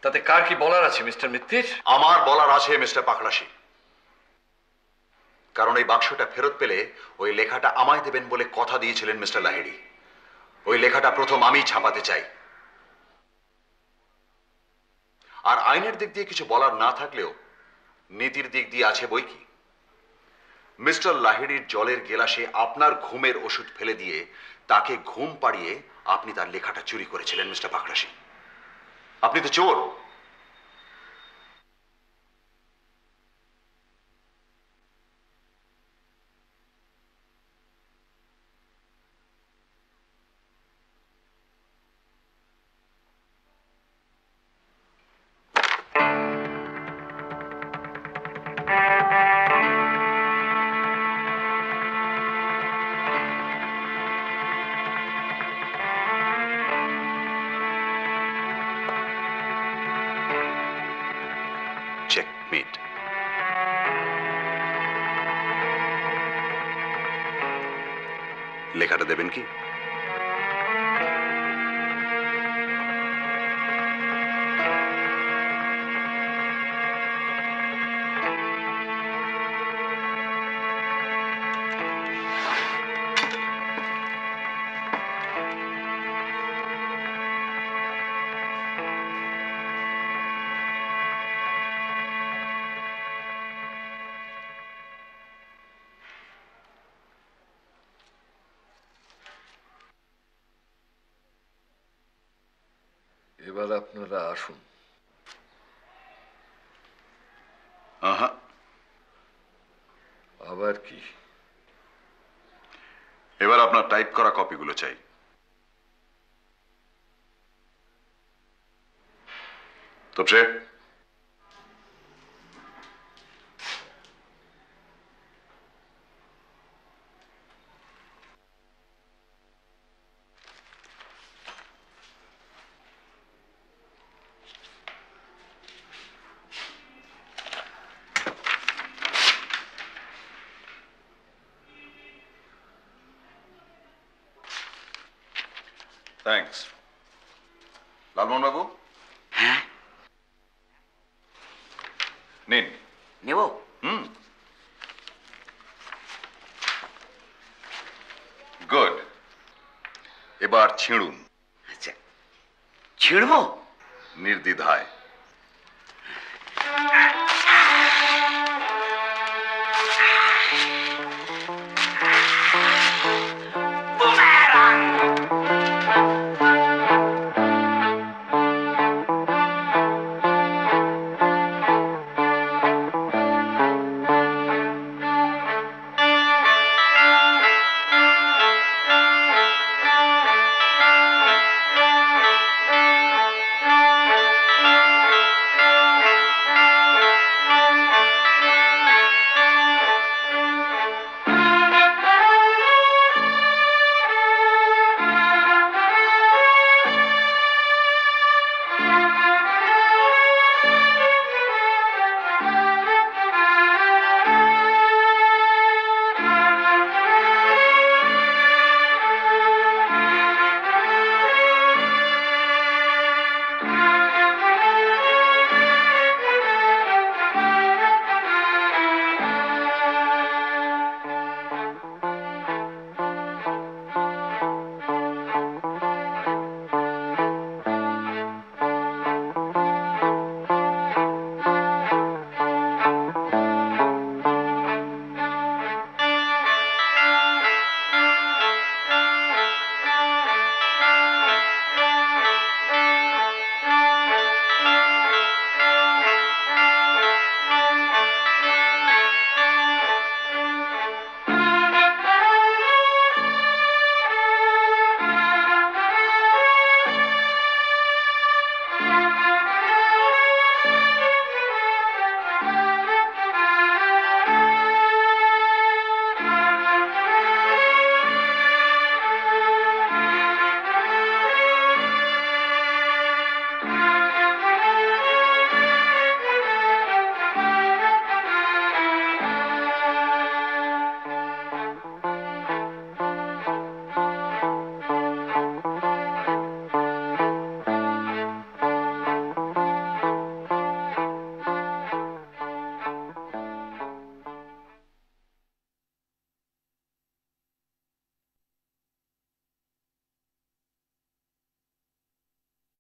তাতে কার কি বলার আছে মিস্টার মিত্তির? আমার বলার আছে মিস্টার পাকড়াশি। কারণ এই বাক্সটা ফেরত পেলে ওই লেখাটা আমায় দেবেন বলে কথা দিয়েছিলেন মিস্টার লাহিড়ি। ওই লেখাটা প্রথম আমি ছাপাতে চাই। আর আইনের দিক দিয়ে কিছু বলার না থাকলেও নীতির দিক দিয়ে আছে বই কি। মিস্টার লাহিড়ির জলের গেলাসে আপনার ঘুমের ওষুধ ফেলে দিয়ে তাকে ঘুম পাড়িয়ে আপনি তার লেখাটা চুরি করেছিলেন মিস্টার পাকড়াশি। আপনি তো চোর। চেকমেট। লেখাটা দেবেন কি? এবার আপনারা আসুন। আহা, আবার কি? এবার আপনার টাইপ করা কপিগুলো চাই। তপসে, থ্যাঙ্কস। লালমোহন বাবু, হ্যাঁ নিন। নেব? গুড, এবার ছিঁড়ুন। আচ্ছা, ছিঁড়বো? নির্দ্বিধায়।